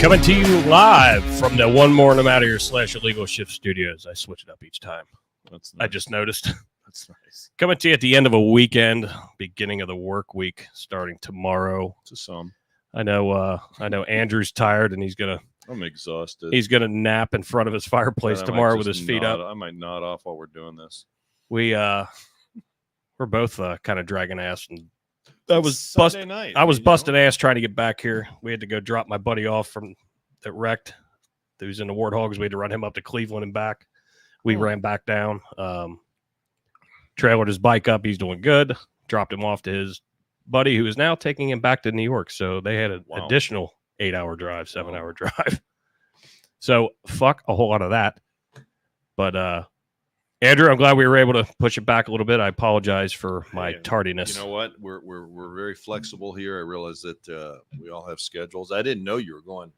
Coming to you live from the One More No Matter Your / Illegal Shift Studios. I switch it up each time. That's nice. I just noticed. That's nice. Coming to you at the end of a weekend, beginning of the work week, starting tomorrow. To some. I know Andrew's tired and I'm exhausted. He's gonna nap in front of his fireplace tomorrow with his feet up. I might nod off while we're doing this. We're both kind of dragging ass, and I was busting ass trying to get back here. We had to go drop my buddy off that wrecked. He was in the Warthogs. We had to run him up to Cleveland and back. We ran back down. Trailered his bike up. He's doing good. Dropped him off to his buddy, who is now taking him back to New York. So they had an additional 8-hour drive, 7-hour drive. So fuck a whole lot of that. But Andrew, I'm glad we were able to push it back a little bit. I apologize for my tardiness. You know what? We're very flexible here. I realize that we all have schedules. I didn't know you were going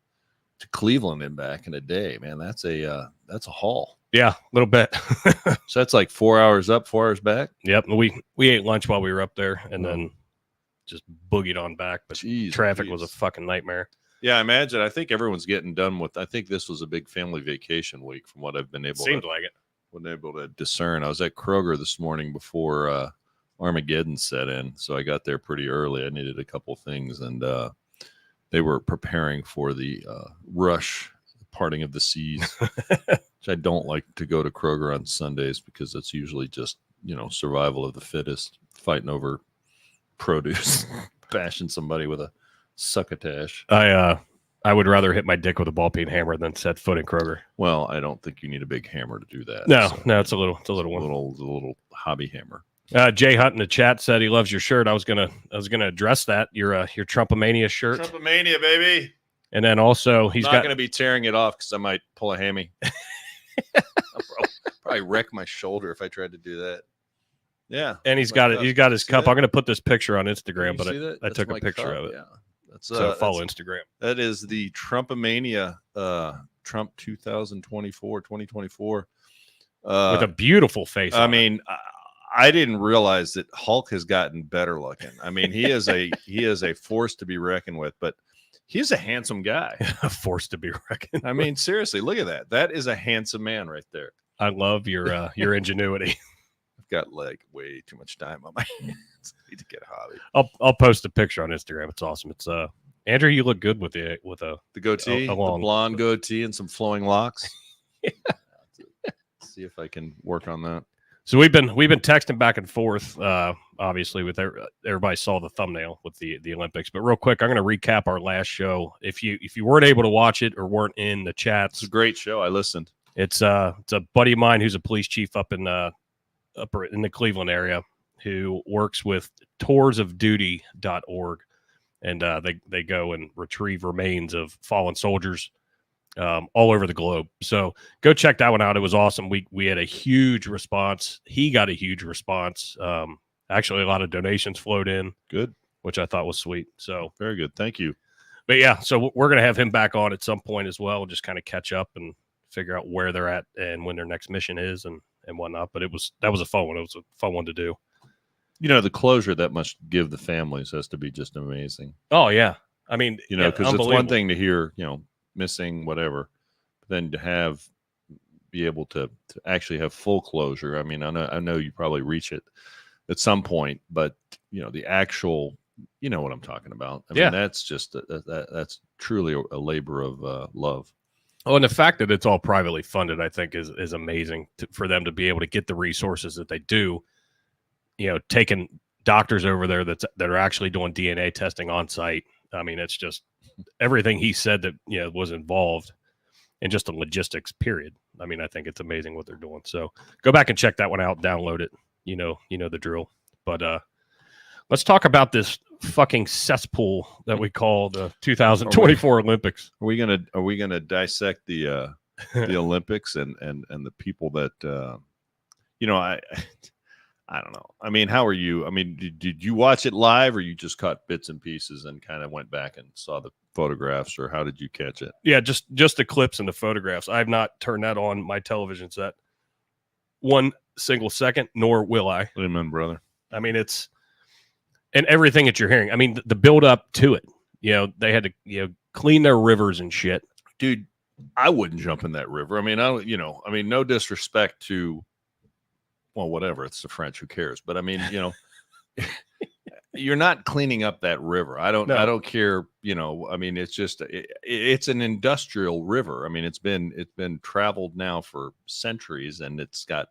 to Cleveland and back in a day, man. That's a haul. Yeah, a little bit. So that's like 4 hours up, 4 hours back. Yep. We ate lunch while we were up there, and then just boogied on back. But traffic was a fucking nightmare. Yeah, I imagine. I think everyone's getting done with. I think this was a big family vacation week, from what I've been able. Seemed like it. Wasn't able to discern. I was at Kroger this morning before Armageddon set in, so I got there pretty early. I needed a couple things, and they were preparing for the rush, the parting of the seas. Which I don't like to go to Kroger on Sundays because it's usually just survival of the fittest, fighting over produce, bashing somebody with a succotash. I would rather hit my dick with a ball peen hammer than set foot in Kroger. Well, I don't think you need a big hammer to do that. No, it's a little one. A little hobby hammer. Jay Hunt in the chat said he loves your shirt. I was gonna address that. Your Trumpomania shirt. Trumpomania, baby. And then also he's not gonna be tearing it off because I might pull a hammy. I'll probably wreck my shoulder if I tried to do that. Yeah. And he's got his cup. That? I'm gonna put this picture on Instagram, but I took a picture cup. of it. Yeah. So follow Instagram. That is the Trumpomania Trump 2024. With a beautiful face. I mean, I didn't realize that Hulk has gotten better looking. I mean, he is a force to be reckoned with, but he's a handsome guy. A force to be reckoned. I mean, seriously, look at that. That is a handsome man right there. I love your ingenuity. I've got like way too much time on my hands. I need to get a hobby. I'll post a picture on Instagram. It's awesome. It's Andrew, you look good with the goatee, the blonde goatee, and some flowing locks. Yeah. See if I can work on that. So we've been texting back and forth. Obviously, with everybody saw the thumbnail with the Olympics. But real quick, I'm going to recap our last show. If you weren't able to watch it or weren't in the chats, it's a great show. I listened. It's a buddy of mine who's a police chief up in the Cleveland area, who works with toursofduty.org, and they go and retrieve remains of fallen soldiers all over the globe. So go check that one out. It was awesome. We had a huge response. He got a huge response. Actually, a lot of donations flowed in. Good. Which I thought was sweet. So very good. Thank you. But yeah, so we're going to have him back on at some point as well, just kind of catch up and figure out where they're at and when their next mission is and whatnot. But that was a fun one. It was a fun one to do. The closure that must give the families has to be just amazing. Oh yeah. I mean, because it's one thing to hear, missing whatever, but then to be able to actually have full closure. I mean, I know you probably reach it at some point, but the actual, what I'm talking about. I mean, that's just that's truly a labor of love. Oh, and the fact that it's all privately funded, I think, is amazing for them to be able to get the resources that they do. Taking doctors over there that are actually doing DNA testing on site. I mean, it's just everything he said that was involved, and just the logistics. Period. I mean, I think it's amazing what they're doing. So go back and check that one out. Download it. You know the drill. But let's talk about this fucking cesspool that we call the 2024 Olympics. Are we gonna dissect the Olympics and the people that I don't know. I mean, how are you? I mean, did you watch it live, or you just caught bits and pieces and kind of went back and saw the photographs, or how did you catch it? Yeah, just the clips and the photographs. I have not turned that on my television set one single second, nor will I. Amen, brother. I mean, and everything that you're hearing. I mean, the build up to it. They had to clean their rivers and shit. Dude, I wouldn't jump in that river. I mean, no disrespect to, well, whatever. It's the French. Who cares? But I mean, you're not cleaning up that river. I don't care. I mean, it's just, it's an industrial river. I mean, it's been traveled now for centuries, and it's got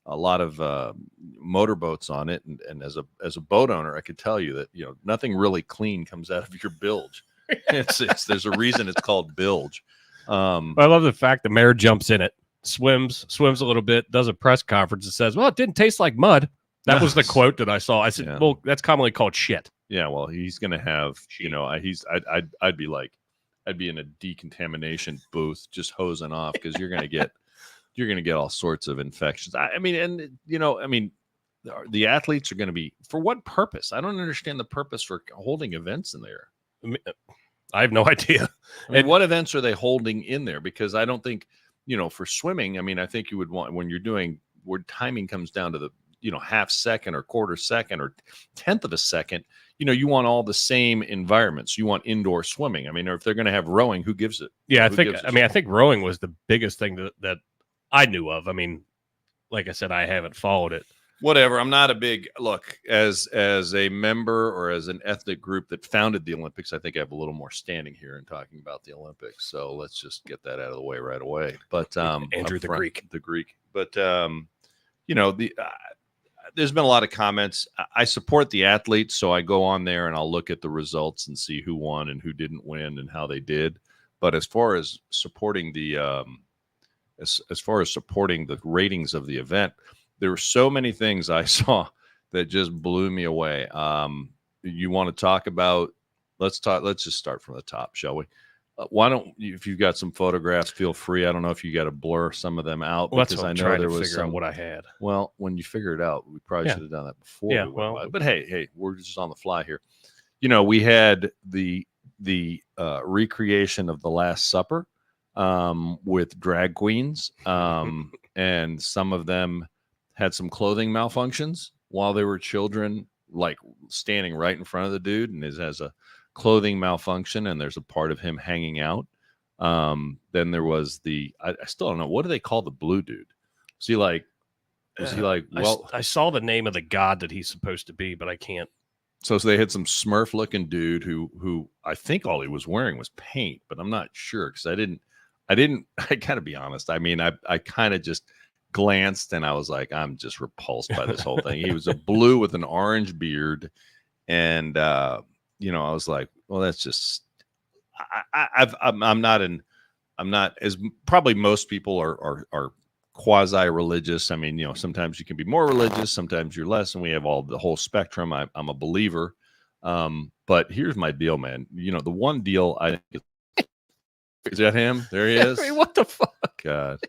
a lot of motorboats on it. And as a boat owner, I could tell you that, nothing really clean comes out of your bilge. There's a reason it's called bilge. I love the fact the mayor jumps in it, swims a little bit, does a press conference and says, well, it didn't taste like mud. That was the quote that I saw. I said, well, that's commonly called shit. Yeah. Well, he's going to have, I'd be in a decontamination booth just hosing off, because you're going to get all sorts of infections. The athletes are going to be, for what purpose? I don't understand the purpose for holding events in there. I have no idea. And what events are they holding in there? Because I don't think, for swimming, I mean, I think you would want, when you're doing, where timing comes down to the, half second or quarter second or 1/10 of a second, you want all the same environments. You want indoor swimming. I mean, or if they're going to have rowing, who gives it? Yeah, I think rowing was the biggest thing that I knew of. I mean, like I said, I haven't followed it. Whatever. I'm not a big look as a member or as an ethnic group that founded the Olympics. I think I have a little more standing here in talking about the Olympics. So let's just get that out of the way right away. But Andrew the Greek. But there's been a lot of comments. I support the athletes, so I go on there and I'll look at the results and see who won and who didn't win and how they did. But as far as supporting the as far as supporting the ratings of the event, there were so many things I saw that just blew me away. You want to talk about? Let's just start from the top, shall we? Why don't you, if you've got some photographs, feel free. I don't know if you got to blur some of them out, well, because I know there was figure out what I had. Well, when you figure it out, we probably should have done that before. Yeah, but hey, we're just on the fly here. We had the recreation of the Last Supper with drag queens, and some of them had some clothing malfunctions while they were children, like standing right in front of the dude, and has a clothing malfunction, and there's a part of him hanging out. Then there was I still don't know, what do they call the blue dude? Was he like, well, I saw the name of the god that he's supposed to be, but I can't. So they had some Smurf looking dude who I think all he was wearing was paint, but I'm not sure, because I gotta be honest. I mean, I kind of just glanced and I was like, I'm just repulsed by this whole thing. He was a blue with an orange beard, and I was like, well, that's just, I'm not as, probably most people are quasi-religious. I mean, sometimes you can be more religious, sometimes you're less, and we have the whole spectrum. I'm a believer. But here's my deal, man. The one deal I think is that him? There he is. I mean, what the fuck? God.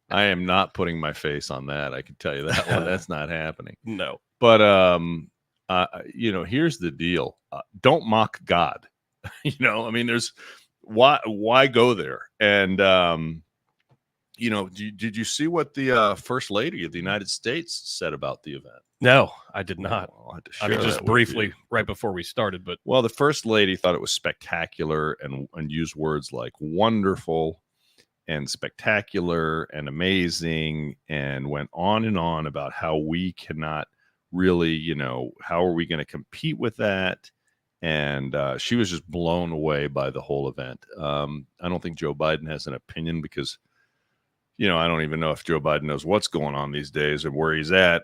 I am not putting my face on that. I can tell you that one. That's not happening. No. But here's the deal. Don't mock God. I mean, there's why go there? And did you see what the First Lady of the United States said about the event? No, I did not. Well, I mean, just briefly right before we started, but the First Lady thought it was spectacular and used words like wonderful and spectacular and amazing, and went on and on about how we cannot really, how are we going to compete with that? And she was just blown away by the whole event. I don't think Joe Biden has an opinion, because, I don't even know if Joe Biden knows what's going on these days or where he's at.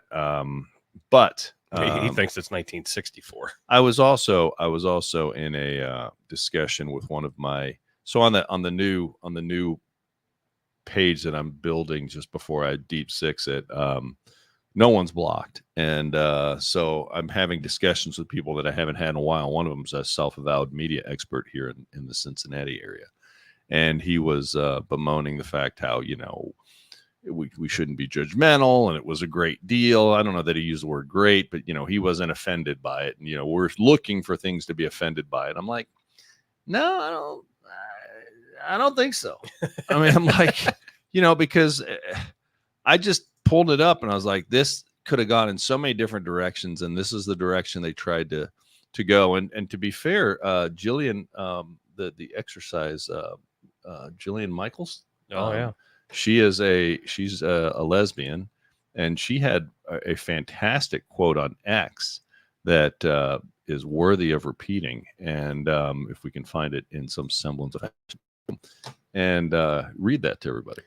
But he thinks it's 1964. I was also in a discussion with one of my, so on the new page that I'm building just before I deep six it, no one's blocked. And so I'm having discussions with people that I haven't had in a while. One of them is a self-avowed media expert here in the Cincinnati area. And he was bemoaning the fact how, we shouldn't be judgmental, and it was a great deal. I don't know that he used the word great, but, he wasn't offended by it. And, we're looking for things to be offended by it. I'm like, no, I don't think so. I mean, I'm like, because I just pulled it up and I was like, this could have gone in so many different directions, and this is the direction they tried to go. And to be fair, Jillian the exercise, Jillian Michaels. Oh yeah. She's a lesbian, and she had a fantastic quote on X that is worthy of repeating. And if we can find it in some semblance of and read that to everybody.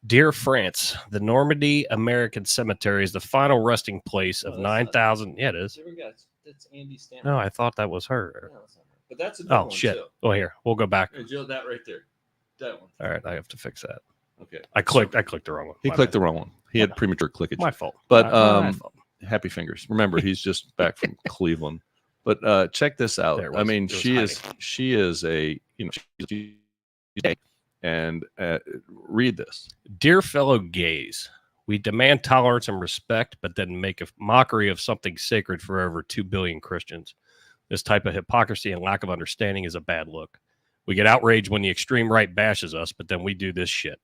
Dear France, the Normandy American Cemetery is the final resting place of 9,000. Yeah, it is. That's Andy Stanton. No, I thought that was her. No, but that's a good Oh, one shit. too. Well, here, we'll go back. Here, Jill, that right there. That one. All right, I have to fix that. Okay. I clicked the wrong one. He clicked the wrong one. He had premature clickage. My fault. But My fault. happy fingers. Remember, he's just back from Cleveland. But check this out. I mean, she is a, you know, she's and read this. Dear fellow gays, we demand tolerance and respect, but then make a mockery of something sacred for over 2 billion Christians. This type of hypocrisy and lack of understanding is a bad look. We get outraged when the extreme right bashes us, but then we do this shit.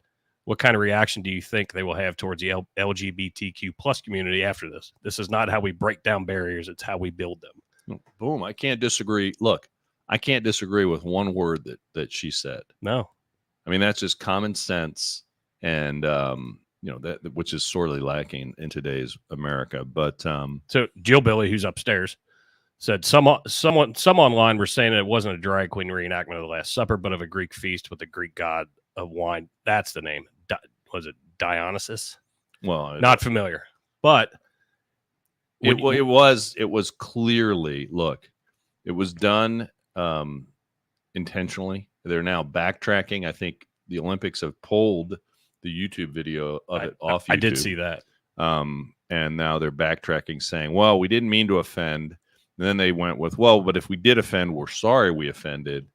What kind of reaction do you think they will have towards the LGBTQ plus community after this? This is not how we break down barriers. It's how we build them. Boom. I can't disagree. Look, I can't disagree with one word that she said. No. I mean, that's just common sense, and you know, that which is sorely lacking in today's America. But so Jill Billy, who's upstairs, said some online were saying that it wasn't a drag queen reenactment of the Last Supper, but of a Greek feast with the Greek god of wine. That's the name. Was it Dionysus? Well, not familiar, but it was clearly, look, it was done intentionally. They're now backtracking. I think the Olympics have pulled the YouTube video of it off YouTube. I did see that. And now they're backtracking, saying, well, we didn't mean to offend. And then they went with, well, but if we did offend, we're sorry we offended.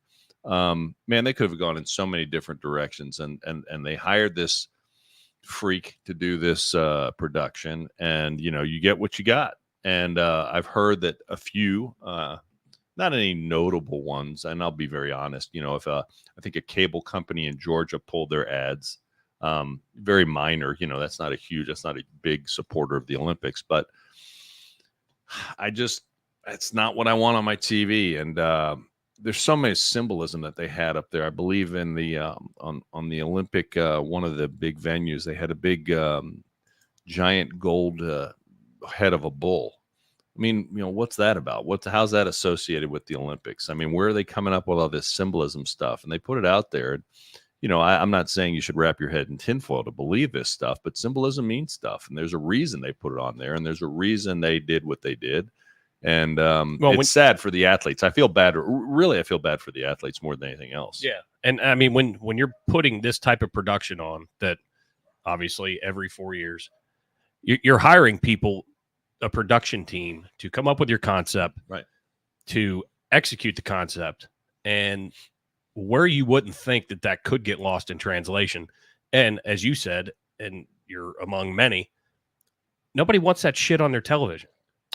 Man, they could have gone in so many different directions. And they hired this freak to do this production. And, you know, you get what you got. And I've heard that a few, not any notable ones, and I'll be very honest, you know, if I think a cable company in Georgia pulled their ads, very minor, you know, that's not a big supporter of the Olympics, but it's not what I want on my TV. And there's so much symbolism that they had up there. I believe in the on the Olympic, one of the big venues, they had a big giant gold head of a bull. I mean, you know, what's that about? How's that associated with the Olympics? I mean, where are they coming up with all this symbolism stuff? And they put it out there. You know, I'm not saying you should wrap your head in tinfoil to believe this stuff, but symbolism means stuff. And there's a reason they put it on there. And there's a reason they did what they did. And it's sad for the athletes. I feel bad. Really, I feel bad for the athletes more than anything else. Yeah. And I mean, when you're putting this type of production on, that obviously every 4 years, you're hiring people, a production team, to come up with your concept, right, to execute the concept, and where you wouldn't think that could get lost in translation. And as you said, and you're among many, nobody wants that shit on their television.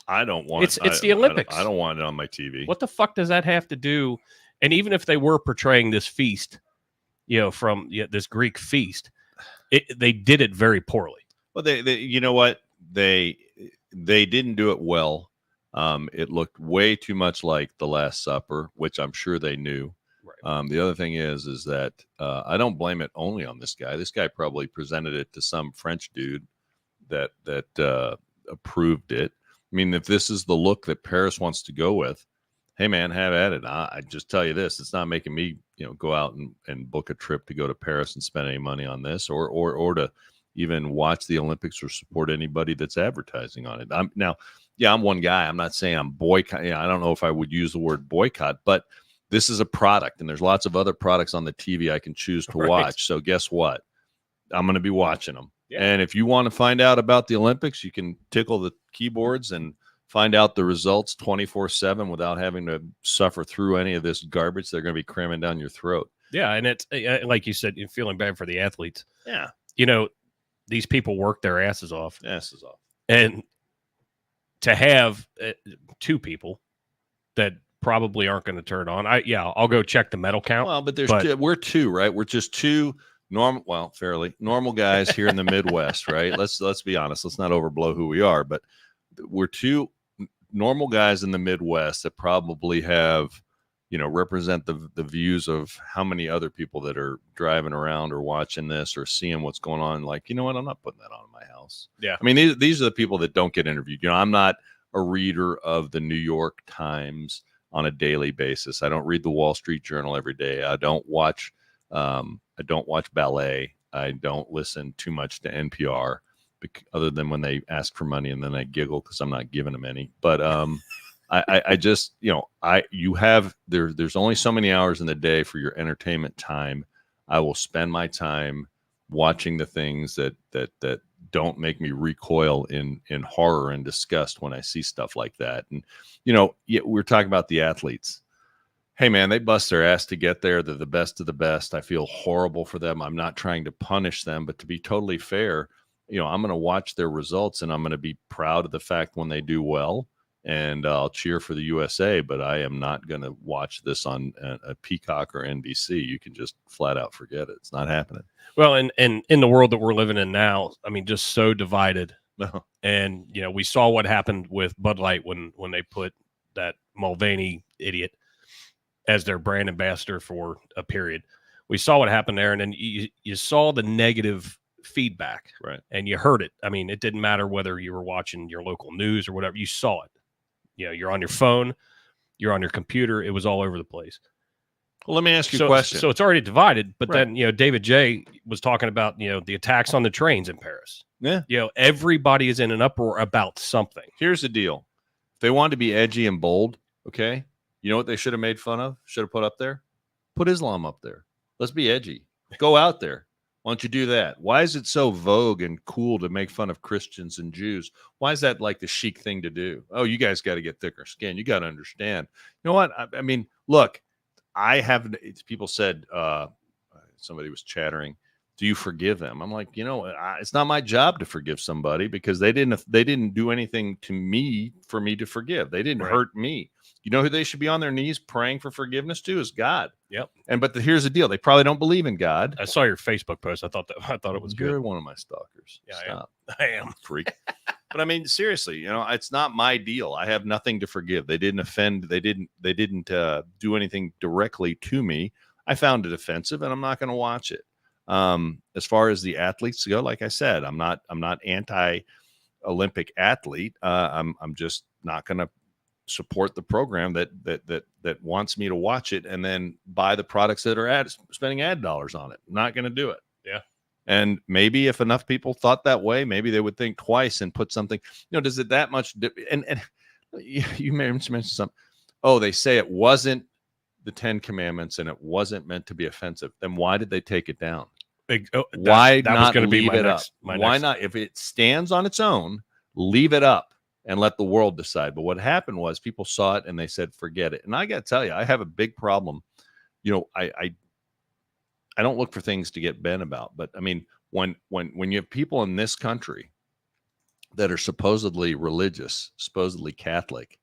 I don't want it's the Olympics. I don't want it on my TV. What the fuck does that have to do? And even if they were portraying this feast, you know, from this Greek feast, they did it very poorly. Well, they you know what, they didn't do it well. It looked way too much like the Last Supper, which I'm sure they knew. Right. The other thing is that I don't blame it only on this guy. This guy probably presented it to some French dude that approved it. I mean, if this is the look that Paris wants to go with, hey man, have at it. I just tell you this: it's not making me, you know, go out and book a trip to go to Paris and spend any money on this, or to even watch the Olympics or support anybody that's advertising on it. I'm one guy. I'm not saying I'm boycott. You know, I don't know if I would use the word boycott, but this is a product, and there's lots of other products on the TV I can choose to watch. So guess what? I'm going to be watching them. Yeah. And if you want to find out about the Olympics, you can tickle the keyboards and find out the results 24/7 without having to suffer through any of this garbage they're going to be cramming down your throat. Yeah, and it's like you said, you're feeling bad for the athletes. Yeah. You know, these people work their asses off. And to have two people that probably aren't going to turn on. I'll go check the medal count. Well, but we're two, right? We're just two fairly normal guys here in the Midwest, right? Let's be honest. Let's not overblow who we are, but we're two normal guys in the Midwest that probably have represent the views of how many other people that are driving around or watching this or seeing what's going on. Like, you know what? I'm not putting that on in my house. Yeah. I mean, these are the people that don't get interviewed. I'm not a reader of the New York Times on a daily basis. I don't read the Wall Street Journal every day. I don't watch ballet. I don't listen too much to NPR, other than when they ask for money and then I giggle because I'm not giving them any. But I just, there's only so many hours in the day for your entertainment time. I will spend my time watching the things that don't make me recoil in horror and disgust when I see stuff like that. And, we're talking about the athletes. Hey, man, they bust their ass to get there. They're the best of the best. I feel horrible for them. I'm not trying to punish them, but to be totally fair, I'm going to watch their results and I'm going to be proud of the fact when they do well. And I'll cheer for the USA, but I am not going to watch this on a Peacock or NBC. You can just flat out forget it. It's not happening. Well, and in the world that we're living in now, I mean, just so divided. No. And, we saw what happened with Bud Light when they put that Mulvaney idiot as their brand ambassador for a period. We saw what happened there, and then you saw the negative feedback. Right. And you heard it. I mean, it didn't matter whether you were watching your local news or whatever. You saw it. You're on your phone, you're on your computer. It was all over the place. Well, let me ask you a question. So it's already divided. But Right. then, David J was talking about, the attacks on the trains in Paris. Yeah. Everybody is in an uproar about something. Here's the deal. If they wanted to be edgy and bold, okay, you know what they should have made fun of? Should have put up there? Put Islam up there. Let's be edgy. Go out there. Why don't you do that? Why is it so vogue and cool to make fun of Christians and Jews? Why is that like the chic thing to do? Oh, you guys got to get thicker skin. You got to understand. You know what? I mean, look, people said, somebody was chattering, do you forgive them? I'm like, it's not my job to forgive somebody because they didn't do anything to me for me to forgive. They didn't hurt me. You know who they should be on their knees praying for forgiveness to is God. Yep. But here's the deal. They probably don't believe in God. I saw your Facebook post. I thought it was good. You're one of my stalkers. Yeah, Stop. I am. Freak. But I mean, seriously, it's not my deal. I have nothing to forgive. They didn't offend. They didn't do anything directly to me. I found it offensive and I'm not going to watch it. As far as the athletes go, like I said, I'm not anti-Olympic athlete. I'm just not going to support the program that wants me to watch it and then buy the products that are spending ad dollars on it. I'm not going to do it. Yeah. And maybe if enough people thought that way, maybe they would think twice and put something, does it that much? And you may mention something. Oh, they say it wasn't the 10 Commandments and it wasn't meant to be offensive. Then why did they take it down? Why not leave it up? Why not? If it stands on its own, leave it up and let the world decide. But what happened was people saw it and they said, forget it. And I got to tell you, I have a big problem. I don't look for things to get bent about, but I mean, when you have people in this country that are supposedly religious, supposedly Catholic,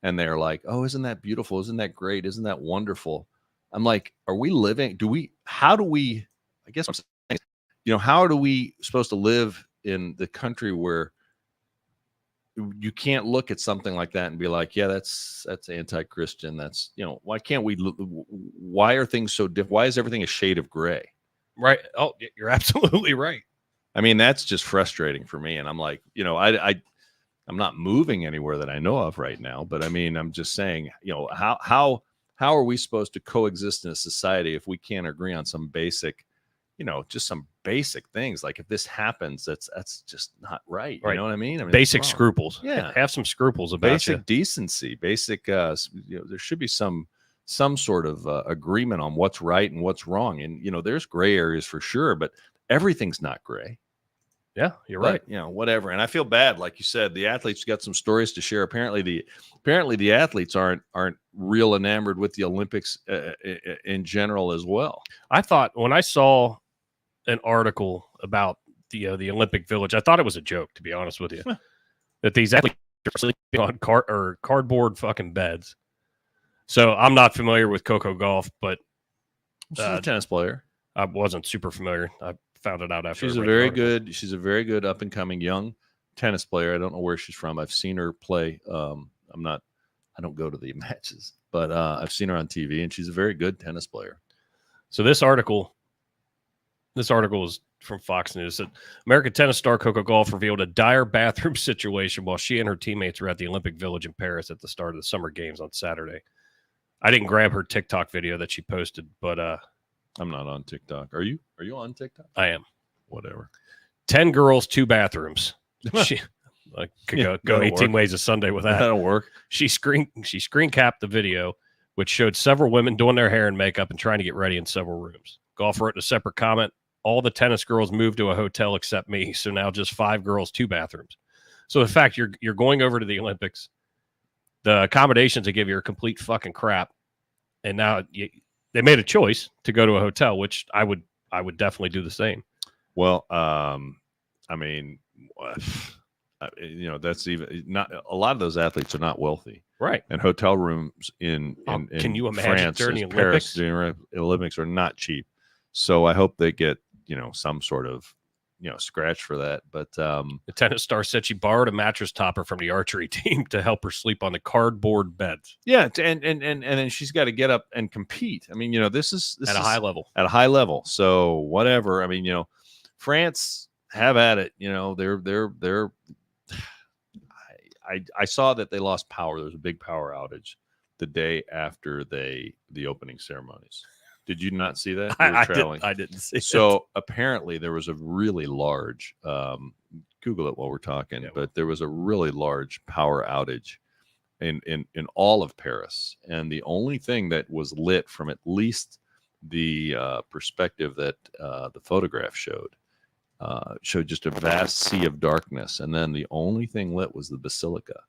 and they're like, oh, isn't that beautiful? Isn't that great? Isn't that wonderful? I'm like, are we living? How are we supposed to live in the country where you can't look at something like that and be like, yeah, that's anti-Christian. That's, why can't we, why are things so different? Why is everything a shade of gray? Right. Oh, you're absolutely right. I mean, that's just frustrating for me. And I'm like, I'm not moving anywhere that I know of right now, but I mean, I'm just saying, how are we supposed to coexist in a society if we can't agree on some basic, just some basic things? Like if this happens, that's just not right. You know what I mean? Basic scruples. Yeah. Have some scruples about basic decency, basic, there should be some sort of agreement on what's right and what's wrong. And, there's gray areas for sure, but everything's not gray. Yeah, you're right. Whatever. And I feel bad. Like you said, the athletes got some stories to share. Apparently the athletes aren't real enamored with the Olympics in general as well. I thought when I saw an article about the Olympic Village, I thought it was a joke, to be honest with you, that these athletes are sleeping on cardboard fucking beds. So I'm not familiar with Coco Gauff, but she's a tennis player. I wasn't super familiar. I found it out after. She's a very good up and coming young tennis player. I don't know where she's from. I've seen her play. I don't go to the matches, but I've seen her on TV, and she's a very good tennis player. So this article is from Fox News. That American tennis star Coco Gauff revealed a dire bathroom situation while she and her teammates were at the Olympic Village in Paris at the start of the Summer Games on Saturday. I didn't grab her TikTok video that she posted, but I'm not on TikTok. Are you? Are you on TikTok? I am. Whatever. 10 girls, 2 bathrooms. She could go 18 ways a Sunday with that. That'll work. She screen capped the video, which showed several women doing their hair and makeup and trying to get ready in several rooms. Gauff wrote in a separate comment, all the tennis girls moved to a hotel except me, so now just 5 girls, 2 bathrooms. So in fact, you're going over to the Olympics. The accommodations they give you are complete fucking crap. And now they made a choice to go to a hotel, which I would definitely do the same. Well, I mean, that's even not a lot of those athletes are not wealthy, right? And hotel rooms in can you imagine France, during the Paris, Olympics? during the Olympics are not cheap. So I hope they get some sort of scratch for that. But the tennis star said she borrowed a mattress topper from the archery team to help her sleep on the cardboard beds. Yeah, and then she's got to get up and compete. I mean, this is at a high level. At a high level. So whatever. I mean, France have at it. They're. I saw that they lost power. There was a big power outage the day after the opening ceremonies. Did you not see that? I didn't see it. So apparently there was a really large, Google it while we're talking, but there was a really large power outage in all of Paris. And the only thing that was lit from at least the perspective that the photograph showed just a vast sea of darkness. And then the only thing lit was the basilica.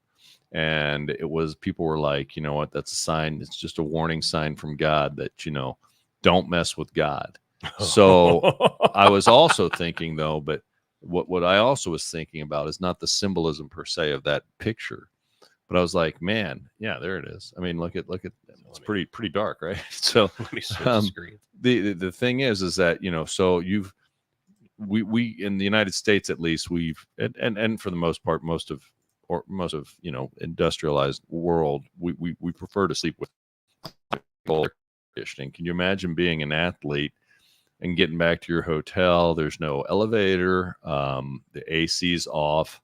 And it was, people were like, you know what, that's a sign. It's just a warning sign from God that, don't mess with God. So I was also thinking though, but what I also was thinking about is not the symbolism per se of that picture, but I was like, man, yeah, there it is. I mean, look at it's pretty dark, right? So the thing is that, so we in the United States, at least we've, and for the most part, most of industrialized world, we prefer to sleep with conditioning. Can you imagine being an athlete and getting back to your hotel? There's no elevator, the AC's off,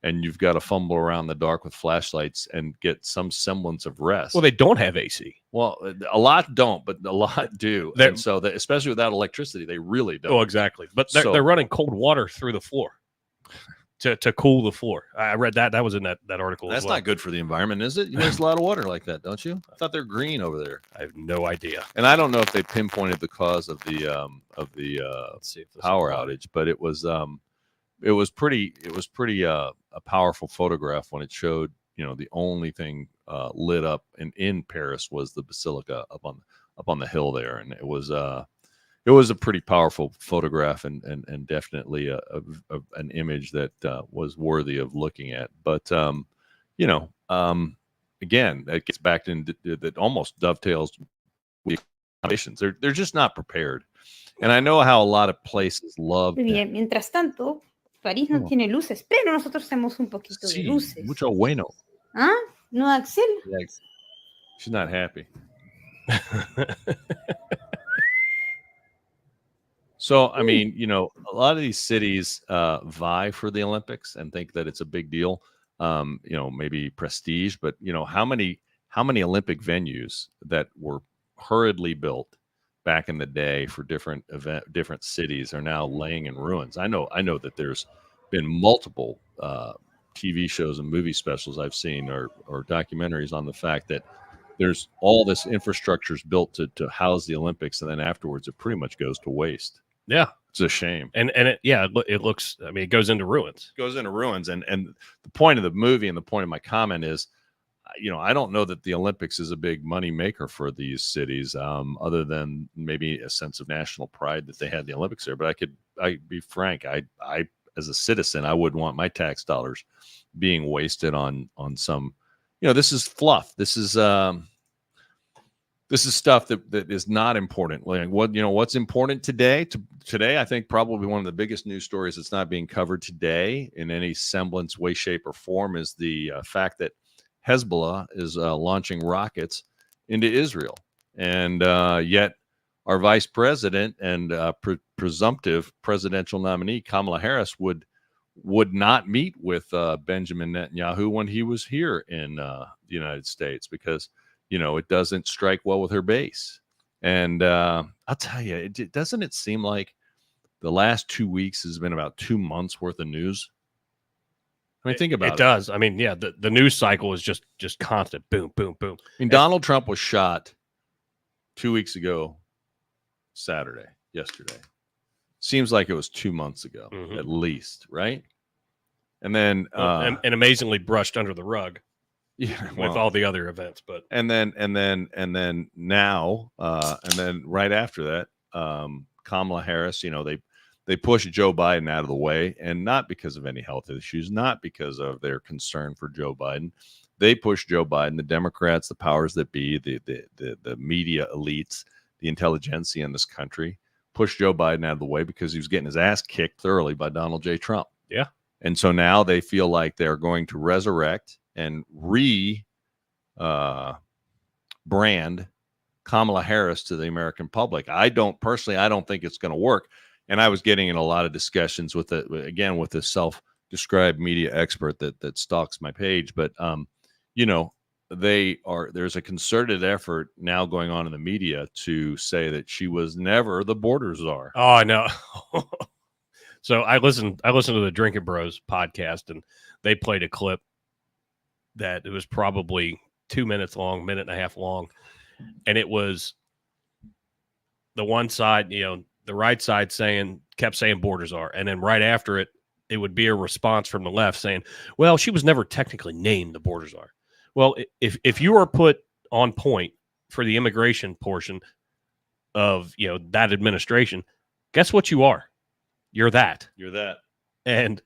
and you've got to fumble around the dark with flashlights and get some semblance of rest. Well, they don't have AC. Well, a lot don't, but a lot do. And so, especially without electricity, they really don't. Oh, exactly. But they're running cold water through the floor to cool the floor. I read that. That was in that article. That's not good for the environment, is it? You waste a lot of water like that, don't you? I thought they're green over there. I have no idea. And I don't know if they pinpointed the cause of the power outage, but it was pretty a powerful photograph when it showed, the only thing lit up in Paris was the basilica up on the hill there, and it was a pretty powerful photograph and definitely an image that was worthy of looking at. But again, that gets back into that almost dovetails with the accommodations. They're just not prepared, and I know how a lot of places love. Muy bien. Mientras tanto, París no tiene luces, pero nosotros tenemos un poquito de luces. Mucho bueno. ¿Ah? ¿No, Axel? Yeah, she's not happy. So, I mean, a lot of these cities vie for the Olympics and think that it's a big deal, maybe prestige, but, how many Olympic venues that were hurriedly built back in the day for different cities are now laying in ruins. I know that there's been multiple TV shows and movie specials I've seen or documentaries on the fact that there's all this infrastructure is built to house the Olympics, and then afterwards it pretty much goes to waste. Yeah, it's a shame. And it looks. I mean, it goes into ruins. And the point of the movie and the point of my comment is, I don't know that the Olympics is a big money maker for these cities, other than maybe a sense of national pride that they had the Olympics there. But I'd be frank, I as a citizen, I wouldn't want my tax dollars being wasted on some. This is fluff. This is stuff that is not important. Like what's important today? Today, I think probably one of the biggest news stories that's not being covered today in any semblance, way, shape, or form is the fact that Hezbollah is launching rockets into Israel. And yet our vice president and presumptive presidential nominee, Kamala Harris, would not meet with Benjamin Netanyahu when he was here in the United States because, it doesn't strike well with her base. And I'll tell you, doesn't it seem like the last 2 weeks has been about 2 months worth of news? I mean, think about it. It does. I mean, yeah, the news cycle is just constant. Boom, boom, boom. I mean, Donald Trump was shot 2 weeks ago, yesterday. Seems like it was 2 months ago, at least, right? And then and amazingly brushed under the rug, with all the other events. But and then now, and then right after that, Kamala Harris, they pushed Joe Biden out of the way, and not because of any health issues, not because of their concern for Joe Biden. They pushed Joe Biden, the Democrats, the powers that be, the media elites, the intelligentsia in this country, pushed Joe Biden out of the way because he was getting his ass kicked thoroughly by Donald J. Trump. Yeah. And so now they feel like they're going to resurrect and brand Kamala Harris to the American public. I don't think it's going to work. And I was getting in a lot of discussions with the self-described media expert that stalks my page. But, there's a concerted effort now going on in the media to say that she was never the border czar. Oh, I know. So I listened to the Drinking Bros podcast, and they played a clip that it was probably 2 minutes long, minute and a half long. And it was the one side, the right side kept saying border czar. And then right after it would be a response from the left saying, well, she was never technically named the border czar. Well, if you are put on point for the immigration portion of, that administration, guess what you are? You're that. And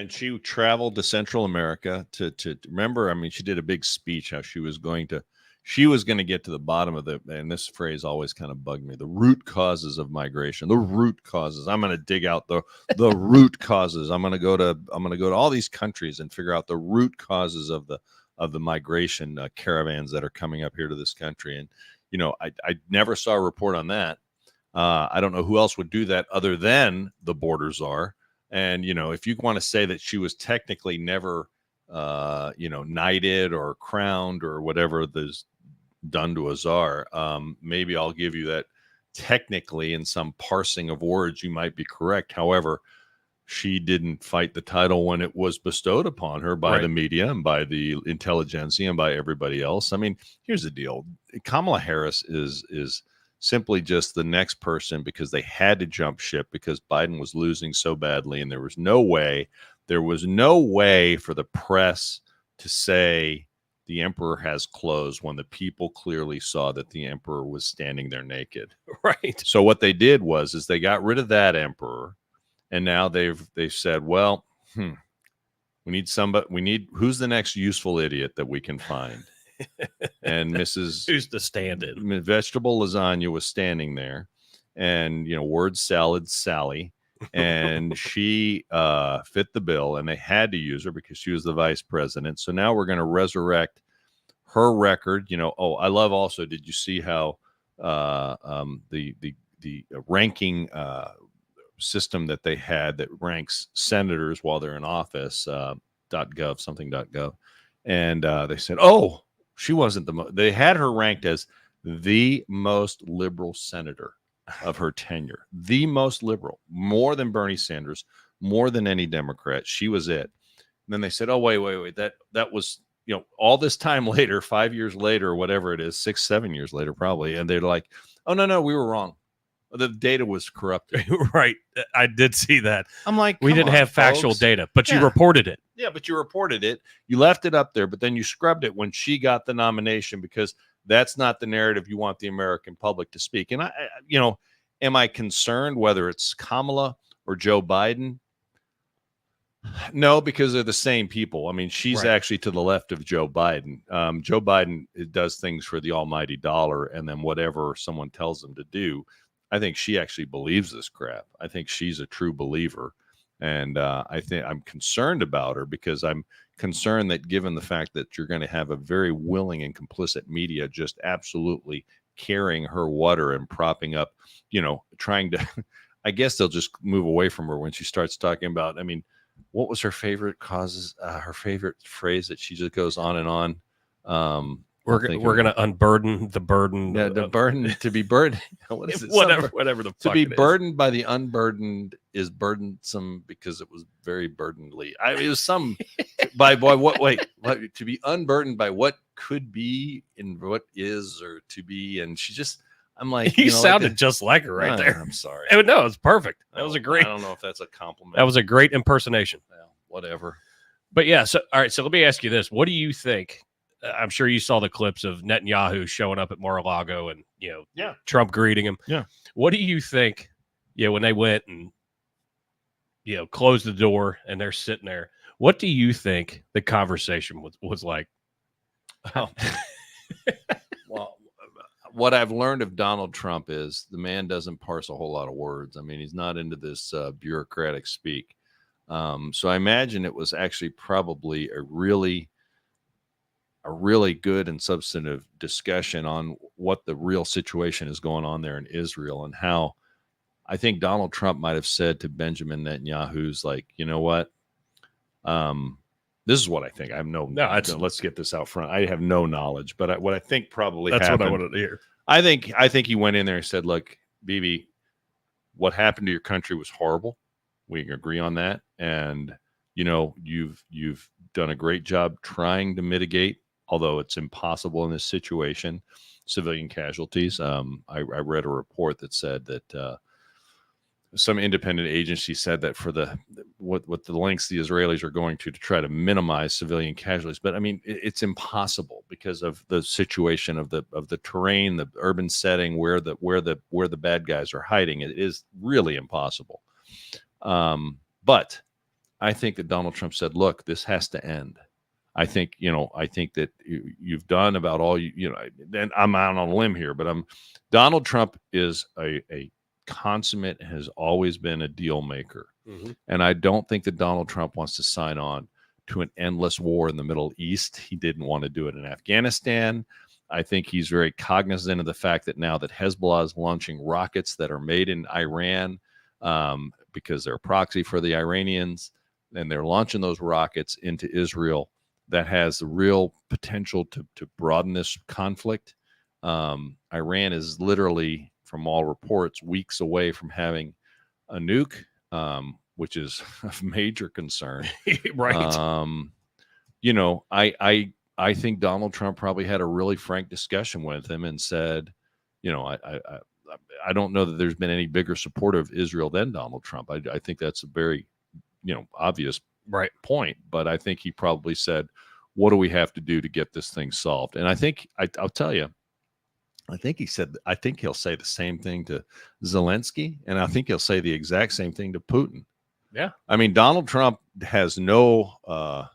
she traveled to Central America to remember, I mean, she did a big speech how she was going to get to the bottom of and this phrase always kind of bugged me, the root causes of migration, the root causes. I'm going to dig out the root causes. I'm going to go to all these countries and figure out the root causes of the migration caravans that are coming up here to this country. And, I never saw a report on that. I don't know who else would do that other than the border czar. And, if you want to say that she was technically never, knighted or crowned or whatever there's done to a czar, maybe I'll give you that technically in some parsing of words, you might be correct. However, she didn't fight the title when it was bestowed upon her by the media and by the intelligentsia and by everybody else. I mean, here's the deal. Kamala Harris is simply just the next person because they had to jump ship because Biden was losing so badly. And there was no way for the press to say the emperor has clothes when the people clearly saw that the emperor was standing there naked. Right. So what they did was they got rid of that emperor. And now they've said, well, we need who's the next useful idiot that we can find? And Mrs. Who's the stand-in? Vegetable lasagna was standing there, and word salad Sally, and she fit the bill, and they had to use her because she was the vice president. So now we're going to resurrect her record. I love also. Did you see how the ranking system that they had that ranks senators while they're in office? .gov, and they said, oh, she wasn't they had her ranked as the most liberal senator of her tenure, the most liberal, more than Bernie Sanders, more than any Democrat. She was it. And then they said, oh, wait, that was, all this time later, 5 years later, or whatever it is, 6-7 years later, probably. And they're like, oh, no, we were wrong. The data was corrupted. Right. I did see that. I'm like, we didn't have factual data, but you reported it. Yeah, but you reported it. You left it up there, but then you scrubbed it when she got the nomination because that's not the narrative you want the American public to speak. And am I concerned whether it's Kamala or Joe Biden? No, because they're the same people. I mean, she's actually to the left of Joe Biden. Joe Biden does things for the almighty dollar, and then whatever someone tells him to do. I think she actually believes this crap. I think she's a true believer. And I think I'm concerned about her because I'm concerned that given the fact that you're going to have a very willing and complicit media just absolutely carrying her water and propping up, trying to, I guess they'll just move away from her when she starts talking about, what was her favorite causes, her favorite phrase that she just goes on and on. We're going to unburden the burden. Yeah, the burden to be burdened. What is it? Whatever the fuck to be it is. burdened by the unburdened is burdensome because it was very burdenedly. It was some to be unburdened by what could be and what is or to be, and she just. I'm like, you sounded just like her right there. I'm sorry. No, it's perfect. That was a great. I don't know if that's a compliment. That was a great impersonation. Well, whatever. But yeah, so all right. So let me ask you this: what do you think? I'm sure you saw the clips of Netanyahu showing up at Mar-a-Lago and, Trump greeting him. Yeah. What do you think, when they went and, closed the door and they're sitting there, what do you think the conversation was like? Oh. Well, what I've learned of Donald Trump is the man doesn't parse a whole lot of words. He's not into this bureaucratic speak. So I imagine it was actually probably a really good and substantive discussion on what the real situation is going on there in Israel and how I think Donald Trump might have said to Benjamin Netanyahu's like, you know what? This is what I think. I have let's get this out front. I have no knowledge, but what I think probably that's happened, what I wanted to hear. I think he went in there and said, look, Bibi, what happened to your country was horrible. We can agree on that. And, you've done a great job trying to mitigate, although it's impossible in this situation, civilian casualties. I read a report that said that some independent agency said that for what the lengths the Israelis are going to try to minimize civilian casualties, but it's impossible because of the situation of the terrain, the urban setting where the bad guys are hiding. It is really impossible. But I think that Donald Trump said, "Look, this has to end." I think that you've done about all and I'm out on a limb here, but Donald Trump is a consummate, has always been a deal maker. Mm-hmm. And I don't think that Donald Trump wants to sign on to an endless war in the Middle East. He didn't want to do it in Afghanistan. I think he's very cognizant of the fact that now that Hezbollah is launching rockets that are made in Iran because they're a proxy for the Iranians, and they're launching those rockets into Israel. That has the real potential to broaden this conflict. Iran is literally, from all reports, weeks away from having a nuke, which is a major concern. Right. I think Donald Trump probably had a really frank discussion with him and said, I don't know that there's been any bigger supporter of Israel than Donald Trump. I think that's a very, obvious point. But I think he probably said, what do we have to do to get this thing solved? And I think I'll tell you, I think he'll say the same thing to Zelensky, and I think he'll say the exact same thing to Putin. Yeah. Donald Trump has no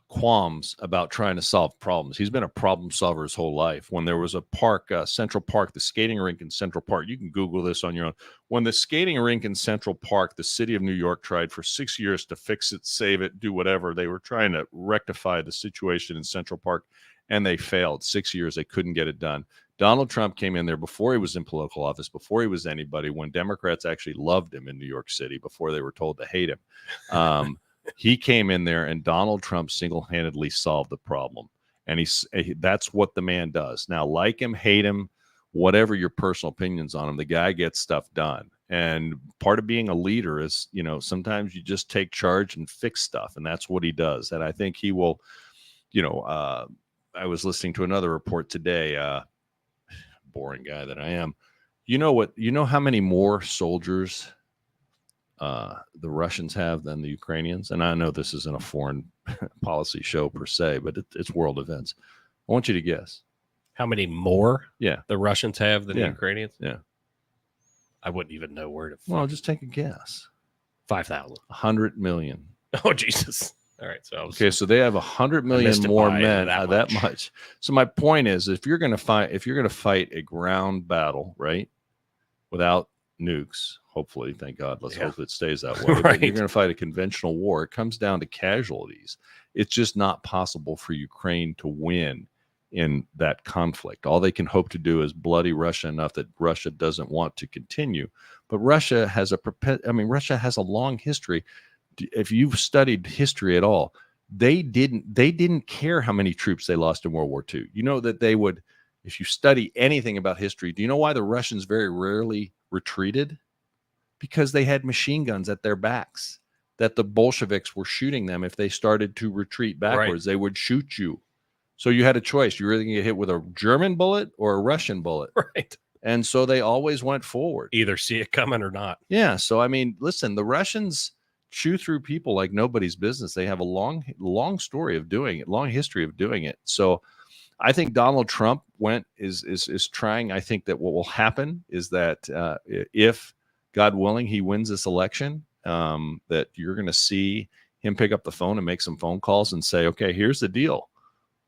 qualms about trying to solve problems. He's been a problem solver his whole life. When there was a park, Central Park, the skating rink in Central Park, you can Google this on your own. When the skating rink in Central Park, the city of New York tried for 6 years to fix it, save it, do whatever. They were trying to rectify the situation in Central Park, and they failed. 6 years, they couldn't get it done. Donald Trump came in there before he was in political office, before he was anybody, when Democrats actually loved him in New York City, before they were told to hate him. He came in there, and Donald Trump single-handedly solved the problem. And that's what the man does. Now, like him, hate him, whatever your personal opinions on him, the guy gets stuff done. And part of being a leader is, sometimes you just take charge and fix stuff. And that's what he does. And I think he will, I was listening to another report today, boring guy that I am. You know how many more soldiers the Russians have than the Ukrainians? And I know this isn't a foreign policy show per se, but it's world events. I want you to guess. How many more the Russians have than the Ukrainians? Yeah. I wouldn't even know where to find. Well, just take a guess. 5,000. 100 million. Oh, Jesus. All right. So they have 100 million more men, that much. So my point is, if you're going to fight a ground battle, right, without nukes. Hopefully, thank God. Let's Yeah. hope it stays that way. But Right. you're going to fight a conventional war. It comes down to casualties. It's just not possible for Ukraine to win in that conflict. All they can hope to do is bloody Russia enough that Russia doesn't want to continue. But Russia has Russia has a long history. If you've studied history at all, they didn't care how many troops they lost in World War II. You know that they would, if you study anything about history, do you know why the Russians very rarely retreated? Because they had machine guns at their backs, that the Bolsheviks were shooting them. If they started to retreat backwards, they would shoot you. So you had a choice. You were either going to get hit with a German bullet or a Russian bullet. Right. And so they always went forward. Either see it coming or not. Yeah. So, I mean, listen, the Russians chew through people like nobody's business. They have a long story of doing it, long history of doing it. So I think Donald Trump is trying. I think that what will happen is that if, God willing, he wins this election, that you're going to see him pick up the phone and make some phone calls and say, okay, here's the deal.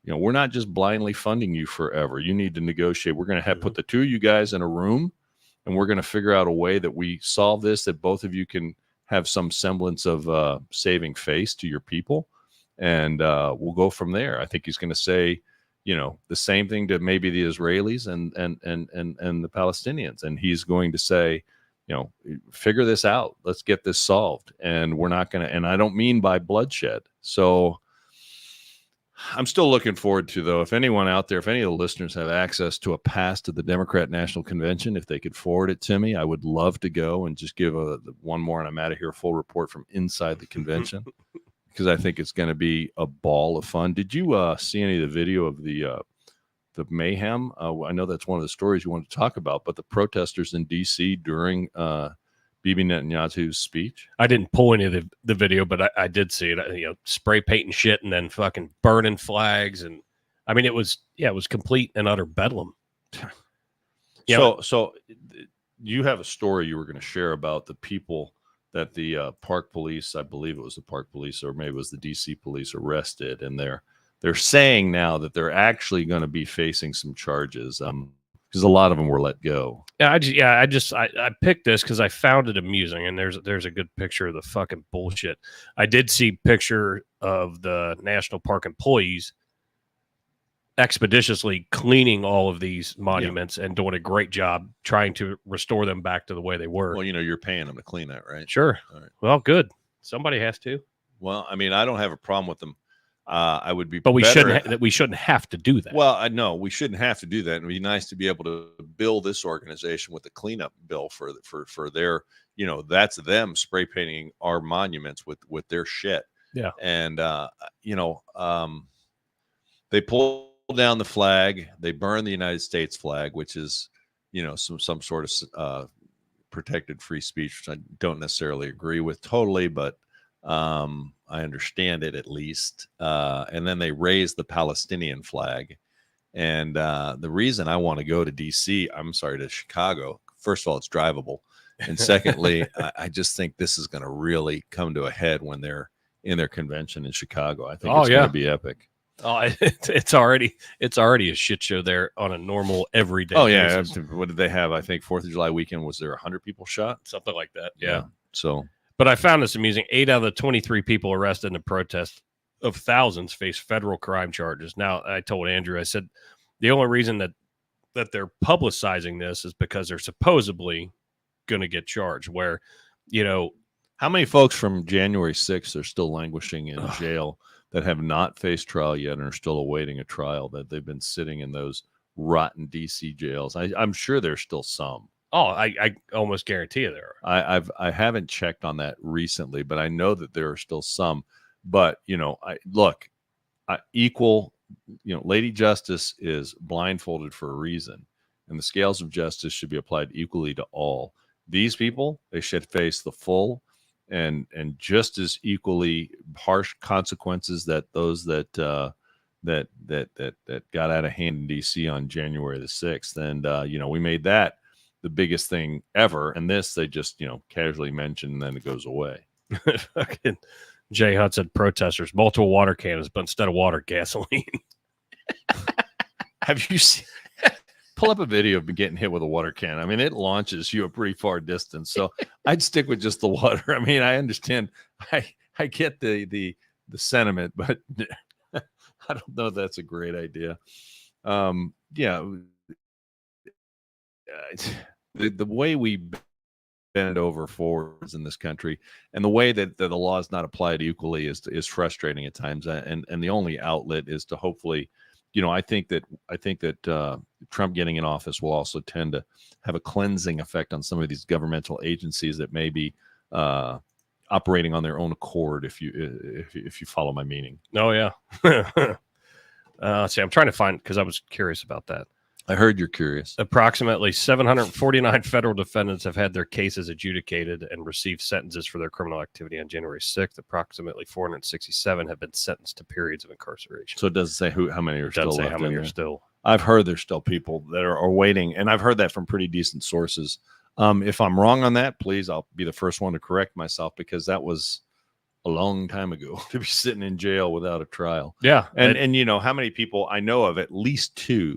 You know, we're not just blindly funding you forever. You need to negotiate. We're going to have put the two of you guys in a room, and we're going to figure out a way that we solve this, that both of you can have some semblance of saving face to your people, and we'll go from there. I think he's going to say, you know, the same thing to maybe the Israelis and the Palestinians, and he's going to say, you know, figure this out. Let's get this solved, and we're not going to. And I don't mean by bloodshed. So I'm still looking forward to, though, if anyone out there, if any of the listeners have access to a pass to the Democrat National Convention, if they could forward it to me, I would love to go and just give one more, and I'm out of here, full report from inside the convention, because I think it's going to be a ball of fun. Did you see any of the video of the mayhem? I know that's one of the stories you wanted to talk about, but the protesters in D.C. during Bibi Netanyahu's speech. I didn't pull any of the video, but I did see it. You know, spray painting shit and then fucking burning flags, and I mean, it was complete and utter bedlam. So you have a story you were going to share about the people that the park police, I believe it was the park police, or maybe it was the DC police, arrested, and they're saying now that they're actually going to be facing some charges. Because a lot of them were let go. I picked this because I found it amusing, and there's a good picture of the fucking bullshit. I did see picture of the national park employees expeditiously cleaning all of these monuments and doing a great job trying to restore them back to the way they were. Well, you know, you're paying them to clean that, right? Sure. All right. Well, good. Somebody has to. Well, I mean, I don't have a problem with them. I would be, but we shouldn't have to do that. Well, no, we shouldn't have to do that. It'd be nice to be able to bill this organization with a cleanup bill for their, you know, that's them spray painting our monuments with their shit. Yeah, and you know, they pull down the flag, they burn the United States flag, which is, you know, some sort of protected free speech, which I don't necessarily agree with totally, but I understand it at least. And then they raise the Palestinian flag. And the reason I want to go to to Chicago, first of all, it's drivable. And secondly, I just think this is going to really come to a head when they're in their convention in Chicago. I think it's going to be epic. Oh, it's already a shit show there on a normal everyday. Oh yeah. Basis. What did they have? I think 4th of July weekend, was there 100 people shot? Something like that. Yeah. So. But I found this amusing. 8 out of the 23 people arrested in the protest of thousands face federal crime charges. Now, I told Andrew, I said, the only reason that they're publicizing this is because they're supposedly going to get charged. Where, you know, how many folks from January 6th are still languishing in jail that have not faced trial yet and are still awaiting a trial, that they've been sitting in those rotten DC jails? I'm sure there's still some. Oh, I almost guarantee you there are. I haven't checked on that recently, but I know that there are still some. But, you know, Lady Justice is blindfolded for a reason, and the scales of justice should be applied equally to all. These people, they should face the full and just as equally harsh consequences that those that got out of hand in DC on January the 6th. And you know, we made that the biggest thing ever, and this they just, you know, casually mention and then it goes away. Fucking Jay Hunt said protesters, multiple water cannons, but instead of water, gasoline. Have you seen pull up a video of me getting hit with a water can. I mean, it launches you a pretty far distance. So I'd stick with just the water. I mean, I understand. I get the sentiment, but I don't know if that's a great idea. Yeah, the way we bend over forwards in this country, and the way that the law is not applied equally is frustrating at times. And the only outlet is to hopefully, I think that Trump getting in office will also tend to have a cleansing effect on some of these governmental agencies that may be operating on their own accord. If you follow my meaning. Oh yeah. See, I'm trying to find, because I was curious about that. I heard you're curious. Approximately 749 federal defendants have had their cases adjudicated and received sentences for their criminal activity on January 6th. Approximately 467 have been sentenced to periods of incarceration. So it doesn't say how many are still left. How many are still. I've heard there's still people that are waiting, and I've heard that from pretty decent sources. If I'm wrong on that, please, I'll be the first one to correct myself, because that was a long time ago to be sitting in jail without a trial. Yeah. And how many people I know of, at least 2,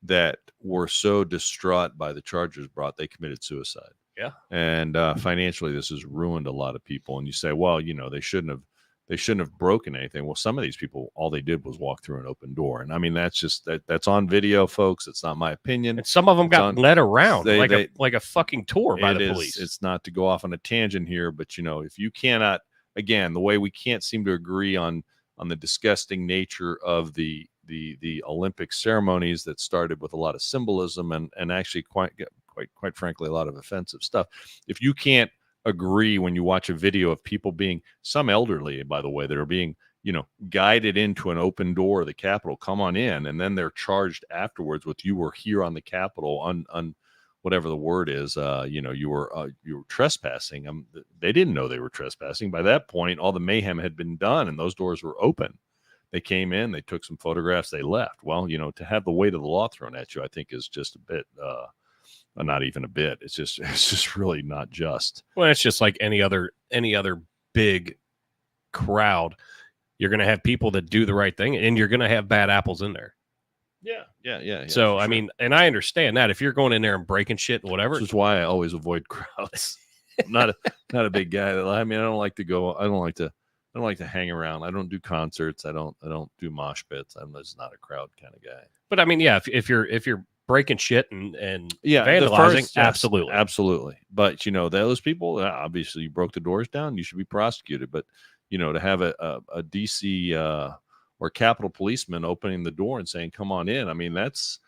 that were so distraught by the charges brought, they committed suicide. Yeah. And financially, this has ruined a lot of people. And you say, well, they shouldn't have broken anything. Well, some of these people, all they did was walk through an open door. And I mean, that's on video, folks. It's not my opinion. And some of them got led around like a fucking tour by the police. It's not to go off on a tangent here, but if you cannot, again, the way we can't seem to agree on the disgusting nature of the Olympic ceremonies that started with a lot of symbolism and actually quite frankly, a lot of offensive stuff. If you can't agree when you watch a video of people being, some elderly, by the way, that are being, guided into an open door of the Capitol, come on in, and then they're charged afterwards with, you were here on the Capitol on whatever the word is, you were trespassing. They didn't know they were trespassing. By that point, all the mayhem had been done and those doors were open. They came in, they took some photographs, they left. Well, to have the weight of the law thrown at you, I think is just a bit, not even a bit. It's just really not just. Well, it's just like any other big crowd. You're going to have people that do the right thing, and you're going to have bad apples in there. Yeah. So, I mean, and I understand that if you're going in there and breaking shit and whatever. This is why I always avoid crowds. I'm not a big guy. I mean, I don't like to go. I don't like to hang around. I don't do concerts. I don't do mosh pits. I'm just not a crowd kind of guy. But I mean, yeah, if you're breaking shit and vandalizing, absolutely. But those people, obviously, you broke the doors down. You should be prosecuted. But to have a DC or Capitol policeman opening the door and saying, "Come on in," I mean, that's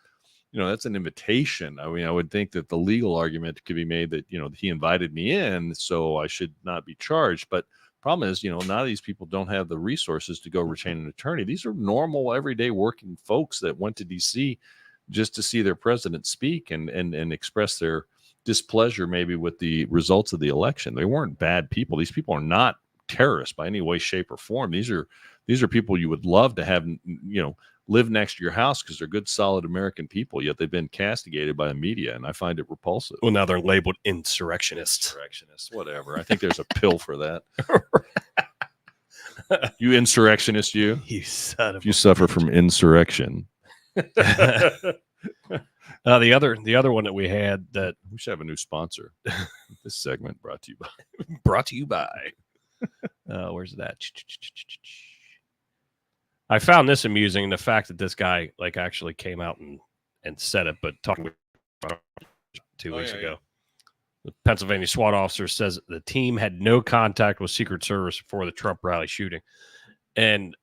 an invitation. I mean, I would think that the legal argument could be made that he invited me in, so I should not be charged. But problem is, none of these people don't have the resources to go retain an attorney. These are normal, everyday working folks that went to DC just to see their president speak and express their displeasure maybe with the results of the election. They weren't bad people. These people are not terrorists by any way, shape, or form. These are people you would love to have, live next to your house because they're good, solid American people, yet they've been castigated by the media, and I find it repulsive. Well, now they're labeled insurrectionists. Whatever. I think there's a pill for that. You insurrectionist, you son of you suffer from insurrection. The other one that we had that we should have a new sponsor. This segment brought to you by. Where's that? I found this amusing, the fact that this guy actually came out and said it, but talking about 2 weeks ago. The Pennsylvania SWAT officer says the team had no contact with Secret Service before the Trump rally shooting. And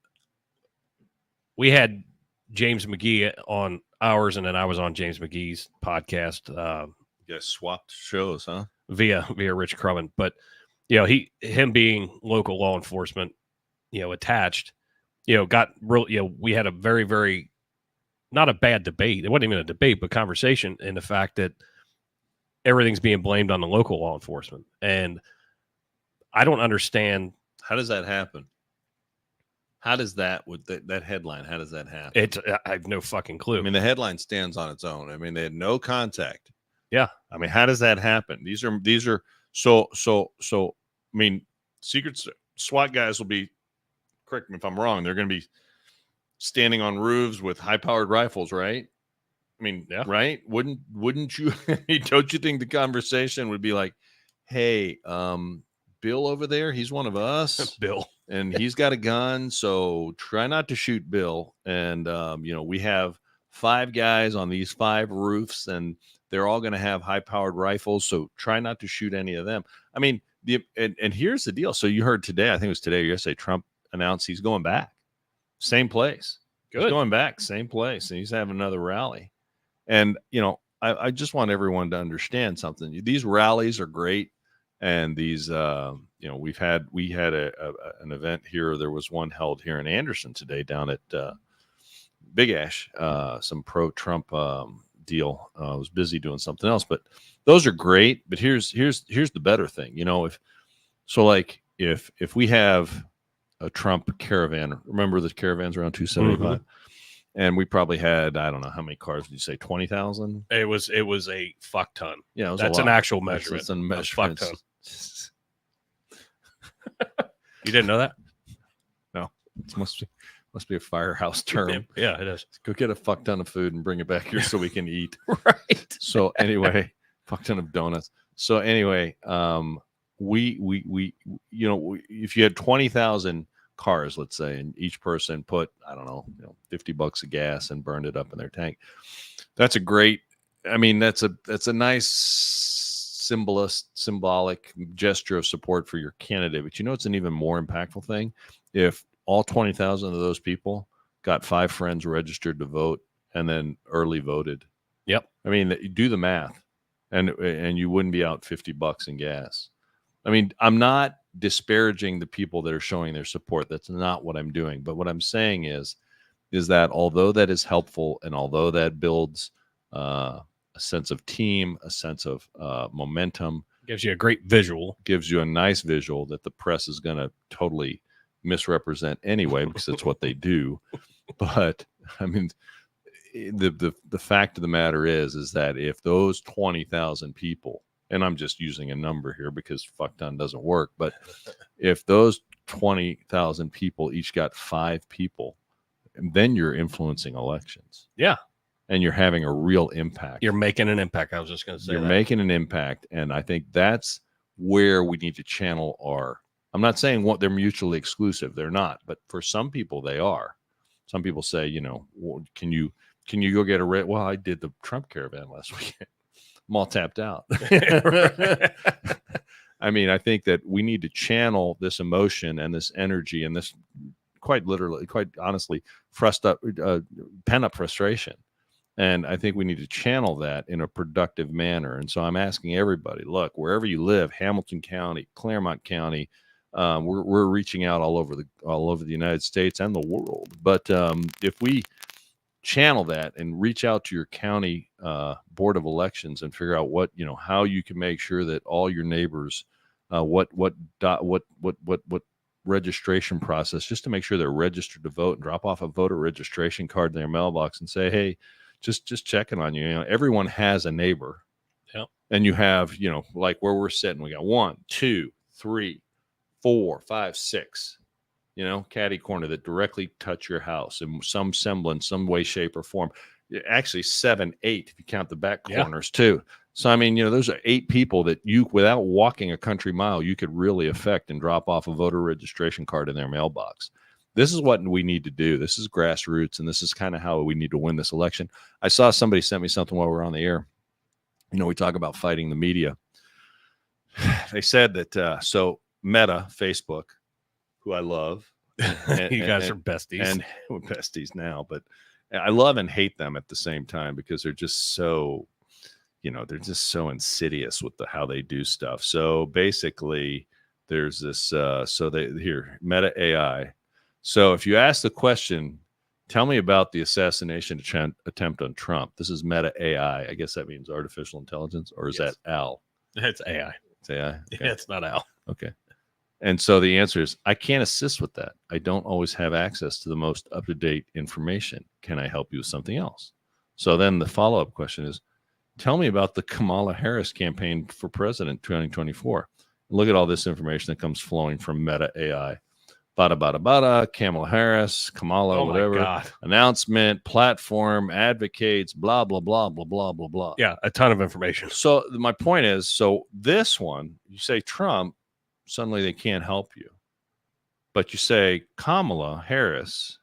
we had James McGee on ours, and then I was on James McGee's podcast. You guys swapped shows, huh? Via Rich Crummin. But, him being local law enforcement, attached, got real, we had a very, very, not a bad debate. It wasn't even a debate, but conversation in the fact that everything's being blamed on the local law enforcement. And I don't understand. How does that happen? How does that, with that headline, how does that happen? I have no fucking clue. I mean, the headline stands on its own. I mean, they had no contact. Yeah. I mean, how does that happen? These are so, I mean, Secret SWAT guys will be, correct me if I'm wrong, they're going to be standing on roofs with high-powered rifles, right? I mean, Yeah. right? Wouldn't you? Don't you think the conversation would be like, "Hey, Bill over there, he's one of us, Bill. and he's got a gun, so try not to shoot Bill. And we have 5 guys on these 5 roofs, and they're all going to have high-powered rifles, so try not to shoot any of them." I mean, and here's the deal. So you heard today, I think it was today or yesterday, Trump announced he's going back, same place. He's Good. going back, same place, and he's having another rally. And I just want everyone to understand something. These rallies are great, and these we had an event here. There was one held here in Anderson today down at Big Ash, some pro-Trump deal. I was busy doing something else, but those are great. But here's the better thing. If we have a Trump caravan, remember the caravans around 275, and we probably had, I don't know how many cars did you say, 20,000? It was a fuck ton. Yeah, it was That's a an lot. actual measurement. It's a A measurement. fuck ton. You didn't know that? No, it must be a firehouse term. Yeah, it is. Go get a fuck ton of food and bring it back here so we can eat. Right. So anyway, fuck ton of donuts. So anyway, we if you had 20,000 cars, let's say, and each person put, I don't know, $50 of gas and burned it up in their tank. That's a great, I mean, that's a nice symbolic gesture of support for your candidate. But it's an even more impactful thing if all 20,000 of those people got 5 friends registered to vote and then early voted. Yep. I mean, you do the math, and you wouldn't be out $50 in gas. I mean, I'm not disparaging the people that are showing their support. That's not what I'm doing. But what I'm saying is that although that is helpful, and although that builds a sense of team, a sense of momentum, Gives you a great visual. gives you a nice visual that the press is going to totally misrepresent anyway, because it's what they do. But I mean, the fact of the matter is that if those 20,000 people, and I'm just using a number here because fuck ton doesn't work, but if those 20,000 people each got 5 people, then you're influencing elections. Yeah. And you're having a real impact. You're making an impact. I was just going to say You're that. making an impact. And I think that's where we need to channel our, I'm not saying what they're mutually exclusive. They're not. But for some people, they are. Some people say, well, can you go get a red? Well, I did the Trump caravan last weekend. I'm all tapped out. I mean, I think that we need to channel this emotion and this energy and this quite literally, quite honestly, pent up frustration. And I think we need to channel that in a productive manner. And so I'm asking everybody, look, wherever you live, Hamilton County, Claremont County, we're reaching out all over the United States and the world. But if we channel that and reach out to your county board of elections and figure out what, how you can make sure that all your neighbors, what registration process, just to make sure they're registered to vote, and drop off a voter registration card in their mailbox and say, hey, just checking on you. Everyone has a neighbor. Yep. And you have, like where we're sitting, we got 1, 2, 3, 4, 5, 6, catty corner that directly touch your house in some semblance, some way, shape, or form. Actually 7, 8 if you count the back corners too. So I mean, those are 8 people that you, without walking a country mile, you could really affect and drop off a voter registration card in their mailbox. This is what we need to do. This is grassroots, and this is kind of how we need to win this election. I saw somebody sent me something while we were on the air. We talk about fighting the media. They said that so Meta, Facebook, who I love, you guys are besties, and we're besties now, but I love and hate them at the same time because they're just so, they're just so insidious with how they do stuff. So basically, there's this. Meta AI. So if you ask the question, tell me about the assassination attempt on Trump. This is Meta AI. I guess that means artificial intelligence, or is that Al? It's AI. It's AI. Okay. Yeah, it's not Al. Okay. And so the answer is, I can't assist with that. I don't always have access to the most up-to-date information. Can I help you with something else? So then the follow-up question is, tell me about the Kamala Harris campaign for president 2024. Look at all this information that comes flowing from Meta AI. bada, bada, bada, Kamala Harris, Kamala, Oh my whatever, God. announcement, platform, advocates, blah, blah, blah, blah, blah, blah, blah. Yeah, a ton of information. So my point is, so this one, you say Trump, suddenly they can't help you. But you say Kamala Harris,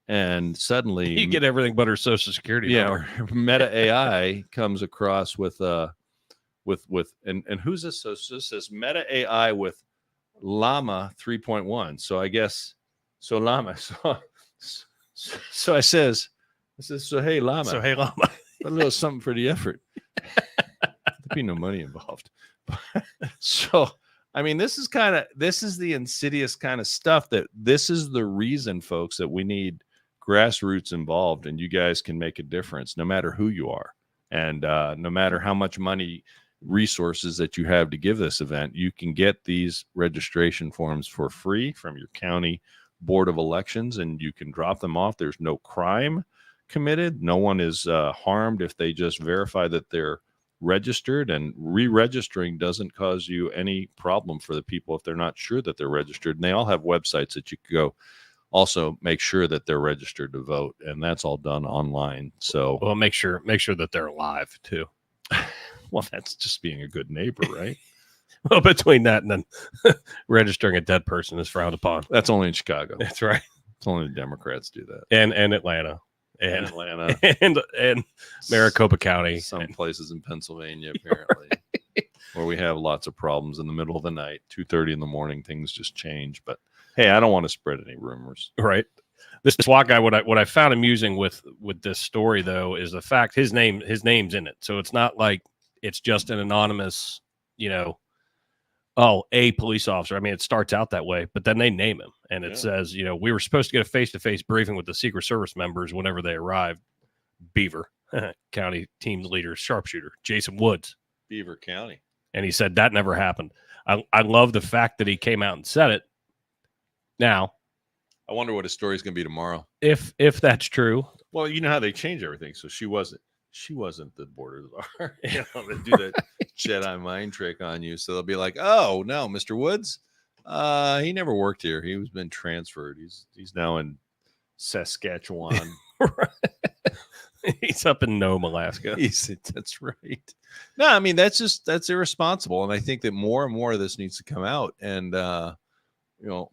and suddenly You get everything but her social security number. or Meta AI comes across with and who's this? So this says Meta AI with Llama 3.1. So I guess Llama. So I says, so hey Llama. So hey, Llama. A little something for the effort. There'd be no money involved. So I mean, this is the insidious kind of stuff that this is the reason, folks, that we need grassroots involved, and you guys can make a difference no matter who you are. And no matter how much money, resources that you have to give this event, you can get these registration forms for free from your county board of elections, and you can drop them off. There's no crime committed. No one is harmed if they just verify that they're registered, and re-registering doesn't cause you any problem for the people if they're not sure that they're registered. And they all have websites that you can go also make sure that they're registered to vote, and that's all done online. So Well, make sure that they're alive too. well, that's just being a good neighbor, right? Well, between that and then registering a dead person is frowned upon. That's only in Chicago. That's right. It's only the Democrats do that. And Atlanta. And And Atlanta, and Maricopa County. some places in Pennsylvania, apparently, where we have lots of problems in the middle of the night, 2:30 in the morning, things just change. But hey, I don't want to spread any rumors. Right. This SWAT guy, what I found amusing with this story though is the fact his name's in it. So it's not like it's just an anonymous, a police officer. I mean, it starts out that way, but then they name him, and it says, we were supposed to get a face-to-face briefing with the Secret Service members whenever they arrived. Beaver County team leader, sharpshooter Jason Woods, Beaver County. and he said that never happened. I love the fact that he came out and said it. Now, I wonder what his story is going to be tomorrow. if that's true, Well, you know how they change everything. So she wasn't the border czar. They do that Jedi mind trick on you. So they'll be like, oh no, Mr. Woods, he never worked here. He was been transferred. He's now in Saskatchewan. he's up in Nome, Alaska. That's right. No, I mean that's irresponsible. And I think that more and more of this needs to come out. And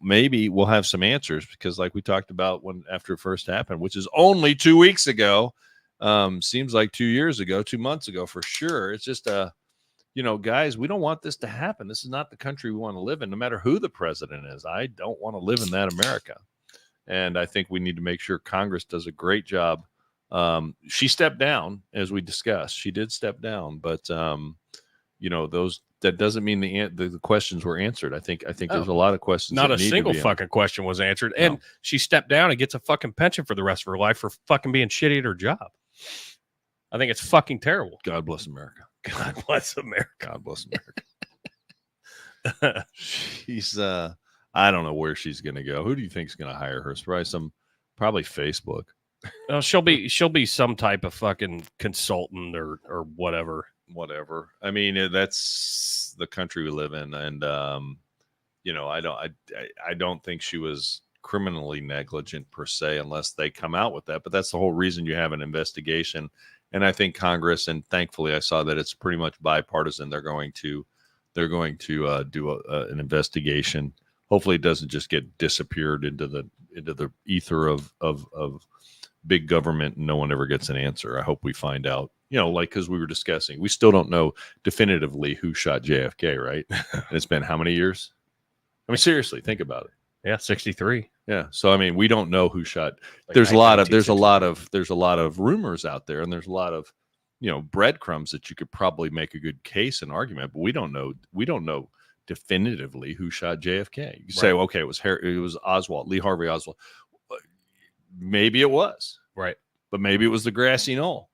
maybe we'll have some answers, because like we talked about after it first happened, which is only 2 weeks ago. Seems like 2 years ago, 2 months ago for sure. It's just guys, we don't want this to happen. This is not the country we want to live in, no matter who the president is. I don't want to live in that America. And I think we need to make sure Congress does a great job. She stepped down, as we discussed. She did step down, but that doesn't mean the questions were answered. I think there's a lot of questions. Not a single fucking question was answered. No. And she stepped down and gets a fucking pension for the rest of her life for fucking being shitty at her job. I think it's fucking terrible. God bless America. God bless America. God bless America. She's I don't know where she's gonna go. Who do you think is gonna hire her? Probably Facebook. Oh, she'll be some type of fucking consultant or whatever. Whatever. I mean, that's the country we live in, and I don't think she was criminally negligent per se, unless they come out with that. But that's the whole reason you have an investigation. And I think Congress, and thankfully I saw that it's pretty much bipartisan. They're going to do an investigation. Hopefully it doesn't just get disappeared into the ether of big government and no one ever gets an answer. I hope we find out, because we were discussing, we still don't know definitively who shot JFK, right? And it's been how many years? I mean, seriously, think about it. Yeah, 63. Yeah. So I mean, we don't know who shot. Like there's a lot of rumors out there, and there's a lot of breadcrumbs that you could probably make a good case and argument, but we don't know definitively who shot JFK. You say, okay, it was Oswald, Lee Harvey Oswald. Maybe it was, right, but maybe it was the grassy knoll,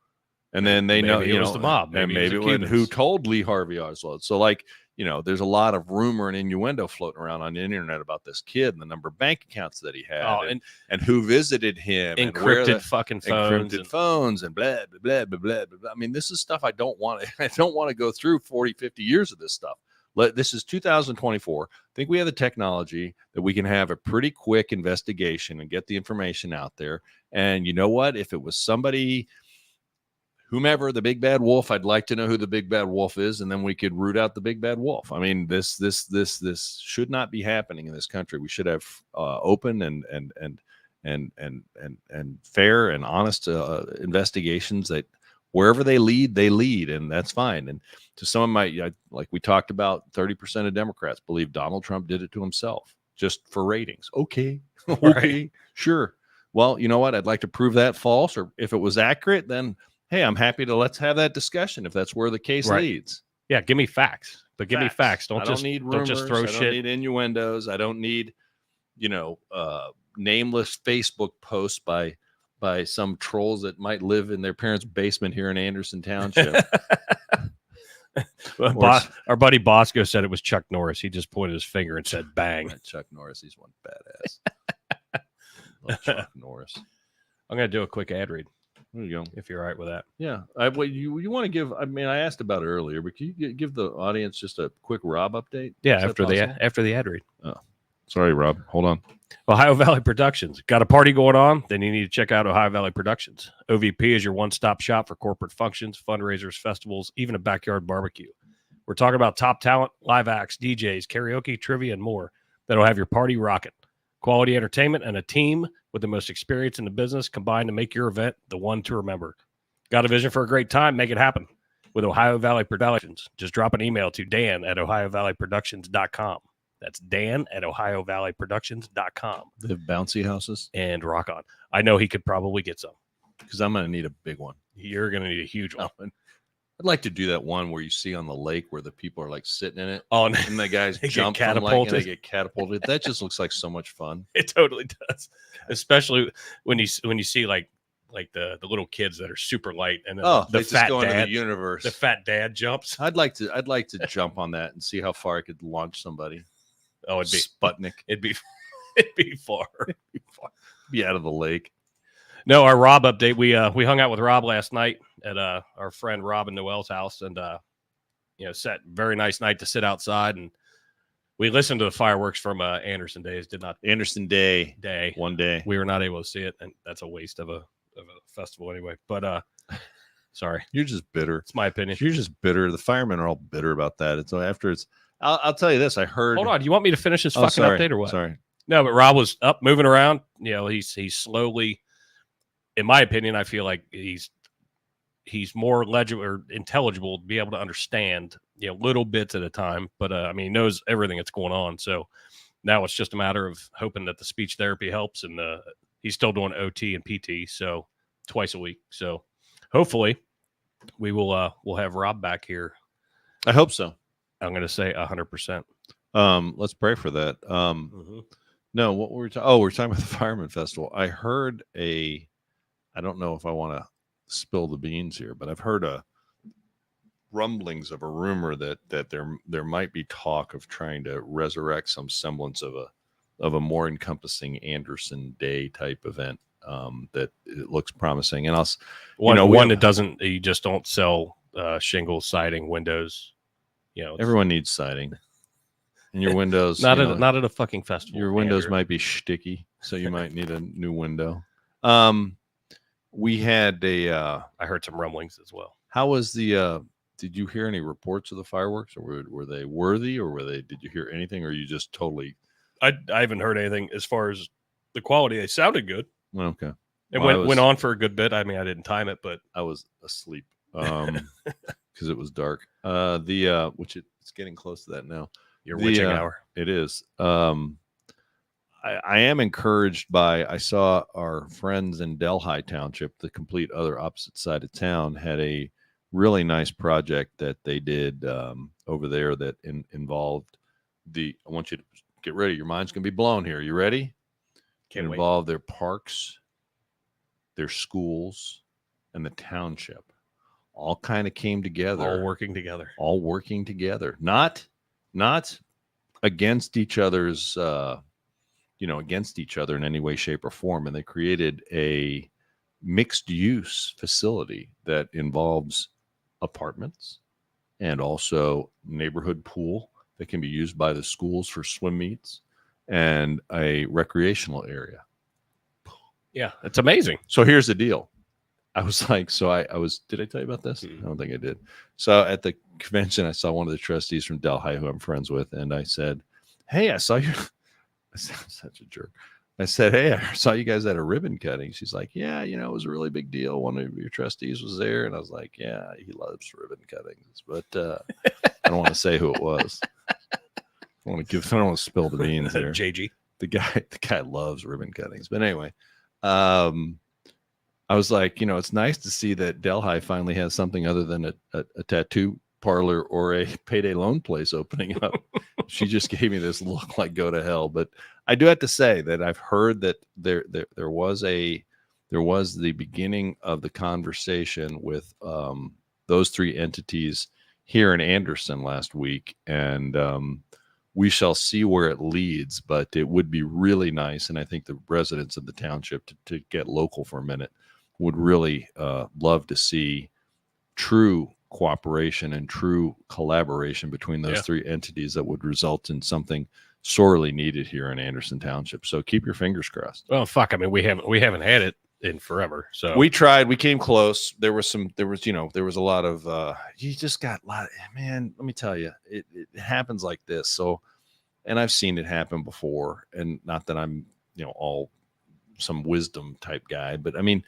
and then they know it was the mob, and maybe it was who told Lee Harvey Oswald. So there's a lot of rumor and innuendo floating around on the internet about this kid and the number of bank accounts that he had, and who visited him, encrypted fucking phones, phones, and blah blah blah blah blah blah. I mean, this is stuff I don't want to go through 40, 50 years of this stuff. This is 2024. I think we have the technology that we can have a pretty quick investigation and get the information out there. And you know what? If it was somebody, whomever, the big bad wolf, I'd like to know who the big bad wolf is, and then we could root out the big bad wolf. I mean, this should not be happening in this country. We should have open and fair and honest investigations that wherever they lead, and that's fine. And to some of my, like we talked about, 30% of Democrats believe Donald Trump did it to himself just for ratings. Okay, okay, sure. Well, you know what? I'd like to prove that false, or if it was accurate, then hey, I'm happy to let's have that discussion if that's where the case leads. Yeah, give me facts, but give me facts. I don't need rumors. Don't just throw shit. I don't need innuendos. I don't need, nameless Facebook posts by some trolls that might live in their parents' basement here in Anderson Township. Our buddy Bosco said it was Chuck Norris. He just pointed his finger and said, "Bang." Chuck Norris, he's one badass. Love Chuck Norris. I'm going to do a quick ad read. There you go. If you're all right with that. Yeah. You want to give, I mean, I asked about it earlier, but can you give the audience just a quick Rob update? Yeah, after the ad read. Oh, sorry, Rob. Hold on. Ohio Valley Productions. Got a party going on? Then you need to check out Ohio Valley Productions. OVP is your one-stop shop for corporate functions, fundraisers, festivals, even a backyard barbecue. We're talking about top talent, live acts, DJs, karaoke, trivia, and more that'll have your party rocking. Quality entertainment and a team with the most experience in the business combined to make your event the one to remember. Got a vision for a great time? Make it happen with Ohio Valley Productions. Just drop an email to dan@ohiovalleyproductions.com. That's dan@ohiovalleyproductions.com. They have bouncy houses? And rock on. I know he could probably get some. Because I'm going to need a big one. You're going to need a huge one. I'd like to do that one where you see on the lake where the people are like sitting in it. Oh, and the guys jump from like, and they get catapulted. That just looks like so much fun. It totally does. Especially when you see like the little kids that are super light and the fat dad, the universe. The fat dad jumps. I'd like to jump on that and see how far I could launch somebody. Oh, it'd be Sputnik. It'd be far. Be out of the lake. No, our Rob update. We hung out with Rob last night at our friend Rob and Noel's house, and sat very nice night to sit outside, and we listened to the fireworks from Anderson Days. Anderson Day. One day we were not able to see it, and that's a waste of a festival anyway. But sorry, you're just bitter. It's my opinion. You're just bitter. The firemen are all bitter about that. And so after it's, I'll tell you this. I heard. Hold on. Do you want me to finish this fucking update or what? Sorry. No, but Rob was up, moving around. He's slowly. In my opinion, I feel like he's more legible or intelligible to be able to understand, little bits at a time. But he knows everything that's going on. So now it's just a matter of hoping that the speech therapy helps. And he's still doing OT and PT, so twice a week. So hopefully we will we'll have Rob back here. I hope so. I'm going to say 100%. Let's pray for that. No, what were we talking? Oh, we're talking about the Fireman Festival. I heard I don't know if I want to spill the beans here, but I've heard rumblings of a rumor that there might be talk of trying to resurrect some semblance of a more encompassing Anderson Day type event. That it looks promising, and one that doesn't. You just don't sell shingles, siding, windows. Everyone needs siding, and your windows. Not at a fucking festival. Your windows might be sticky, so you might need a new window. We had I heard some rumblings as well. How was the? Did you hear any reports of the fireworks, or were they worthy, or did you hear anything, or you just totally? I haven't heard anything as far as the quality. They sounded good. Okay. It went on for a good bit. I mean, I didn't time it, but I was asleep because it was dark. Which it's getting close to that now. Your witching hour. It is. I am encouraged by, I saw our friends in Delhi Township, the complete other opposite side of town, had a really nice project that they did over there that involved I want you to get ready. Your mind's going to be blown here. You ready? Can't wait. Involve their parks, their schools, and the township. All kind of came together. All working together. Not against each other's against each other in any way, shape, or form. And they created a mixed use facility that involves apartments and also neighborhood pool that can be used by the schools for swim meets and a recreational area. Yeah, it's amazing. So here's the deal. I was like, did I tell you about this? I don't think I did. So at the convention, I saw one of the trustees from Delhi who I'm friends with. And I said, hey, I saw you. I sound such a jerk. I said, hey, I saw you guys at a ribbon cutting. She's like, yeah, it was a really big deal. One of your trustees was there. And I was like, yeah, he loves ribbon cuttings, but I don't want to say who it was. I don't want to spill the beans there. JG. The guy loves ribbon cuttings. But anyway, I was like, it's nice to see that Delhi finally has something other than a tattoo parlor or a payday loan place opening up. She just gave me this look like go to hell. But I do have to say that I've heard that there was the beginning of the conversation with those three entities here in Anderson last week, and we shall see where it leads. But it would be really nice, and I think the residents of the township, to get local for a minute, would really love to see true cooperation and true collaboration between those three entities that would result in something sorely needed here in Anderson Township. So keep your fingers crossed. Well, fuck. I mean, we haven't had it in forever. So we tried. We came close. There was a lot of. You just got a lot. Man, let me tell you, it happens like this. So, and I've seen it happen before. And not that I'm all some wisdom type guy, but I mean,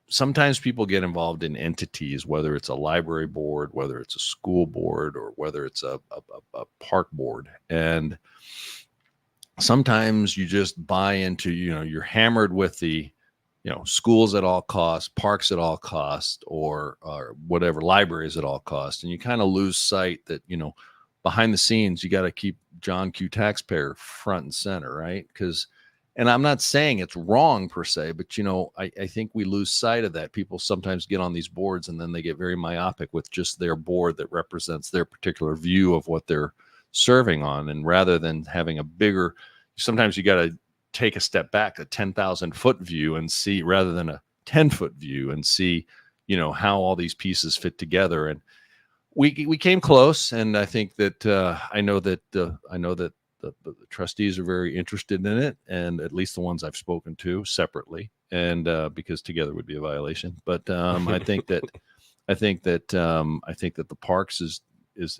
sometimes people get involved in entities, whether it's a library board, whether it's a school board, or whether it's a park board. And sometimes you just buy into, you're hammered with the, schools at all costs, parks at all cost, or whatever, libraries at all cost. And you kind of lose sight that, behind the scenes, you got to keep John Q. taxpayer front and center, right? And I'm not saying it's wrong per se, but, I think we lose sight of that. People sometimes get on these boards and then they get very myopic with just their board that represents their particular view of what they're serving on. And rather than having a bigger, sometimes you got to take a step back, a 10,000 foot view, and see, rather than a 10-foot view, and see, how all these pieces fit together. And we came close. And I think that I know that the trustees are very interested in it, and at least the ones I've spoken to separately, and because together would be a violation. But I think that the parks is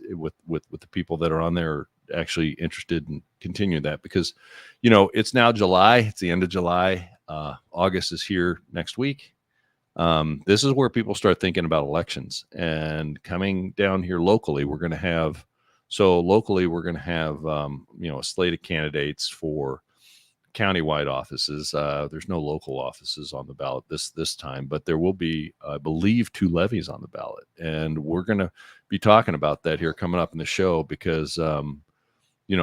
with the people that are on there are actually interested in continuing that, because it's now July. It's the end of July. August is here next week. This is where people start thinking about elections, and coming down here locally, we're going to have. So locally, we're going to have, a slate of candidates for countywide offices. There's no local offices on the ballot this time, but there will be, I believe, 2 levies on the ballot. And we're going to be talking about that here coming up in the show, because,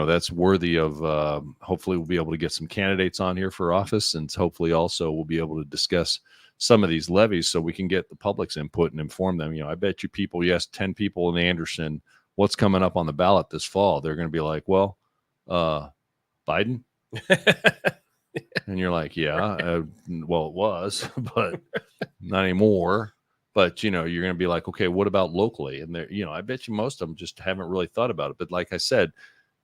that's worthy of, hopefully we'll be able to get some candidates on here for office, and hopefully also we'll be able to discuss some of these levies so we can get the public's input and inform them. I bet you people, yes, 10 people in Anderson, what's coming up on the ballot this fall? They're going to be like, well, Biden. And you're like, yeah, well, it was, but not anymore. But, you're going to be like, okay, what about locally? And there, I bet you most of them just haven't really thought about it. But like I said,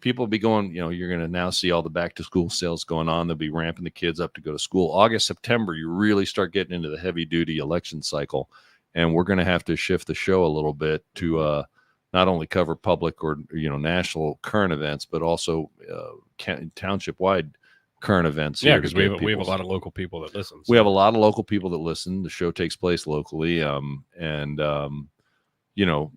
people will be going, you're going to now see all the back to school sales going on. They'll be ramping the kids up to go to school. August, September, you really start getting into the heavy duty election cycle. And we're going to have to shift the show a little bit to, not only cover public or, national current events, but also township-wide current events. Yeah, because we have a lot of local people that listen. So. We have a lot of local people that listen. The show takes place locally, a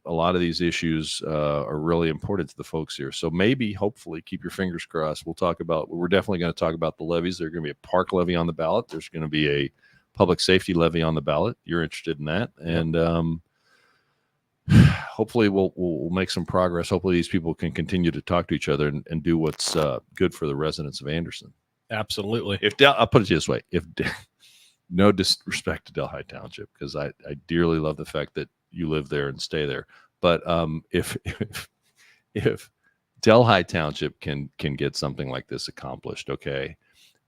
lot of these issues are really important to the folks here. So maybe, hopefully, keep your fingers crossed. We're definitely going to talk about the levies. There's going to be a park levy on the ballot. There's going to be a public safety levy on the ballot. You're interested in that. And hopefully we'll make some progress. Hopefully these people can continue to talk to each other and do what's good for the residents of Anderson. Absolutely. I'll put it this way, no disrespect to Delhi Township, because I dearly love the fact that you live there and stay there. But if Delhi Township can get something like this accomplished, okay.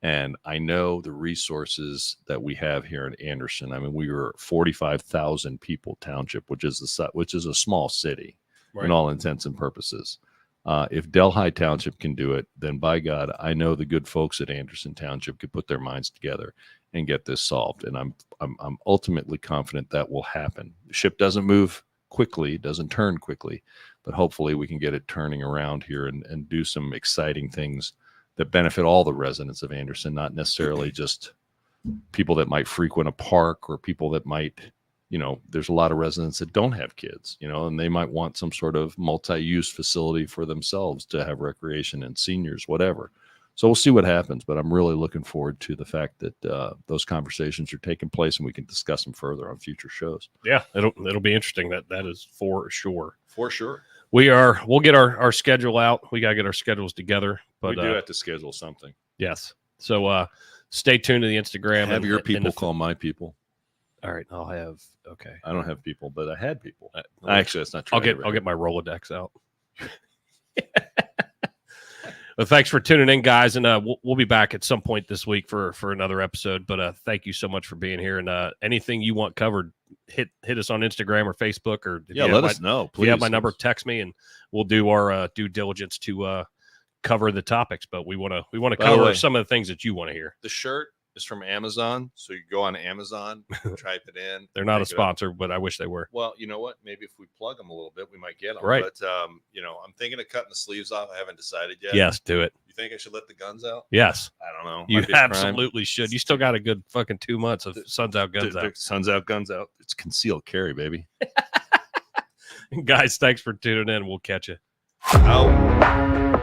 And I know the resources that we have here in Anderson. I mean, we were 45,000 people township, which is a small city, right, in all intents and purposes. If Delhi Township can do it, then by God, I know the good folks at Anderson Township could put their minds together and get this solved. And I'm ultimately confident that will happen. The ship doesn't move quickly, doesn't turn quickly, but hopefully we can get it turning around here and do some exciting things that benefit all the residents of Anderson, not necessarily just people that might frequent a park or people that might, there's a lot of residents that don't have kids, and they might want some sort of multi-use facility for themselves to have recreation and seniors, whatever. So we'll see what happens, but I'm really looking forward to the fact that those conversations are taking place and we can discuss them further on future shows. Yeah, it'll be interesting. That is for sure. For sure. We'll get our schedule out. We got to get our schedules together. But we do have to schedule something. Yes. So stay tuned to the Instagram. Have your people call my people. All right, I'll have. Okay. I don't have people, but I had people. Actually, that's not true. I'll get my Rolodex out. Well, thanks for tuning in, guys, and we'll be back at some point this week for another episode. But thank you so much for being here. And anything you want covered, hit us on Instagram or Facebook, or let us know. Please, if you have my number, text me, and we'll do our due diligence to cover the topics. But we want to cover some of the things that you want to hear. The shirt is from Amazon, so you go on Amazon, type it in. They're not a sponsor, but I wish they were. Well, you know what? Maybe if we plug them a little bit, we might get them. Right. But I'm thinking of cutting the sleeves off. I haven't decided yet. Yes, do it. You think I should let the guns out? Yes. I don't know. You absolutely should. You still got a good fucking 2 months of Suns Out, Guns Out. Suns Out, Guns Out. It's concealed carry, baby. Guys, thanks for tuning in. We'll catch you. Out.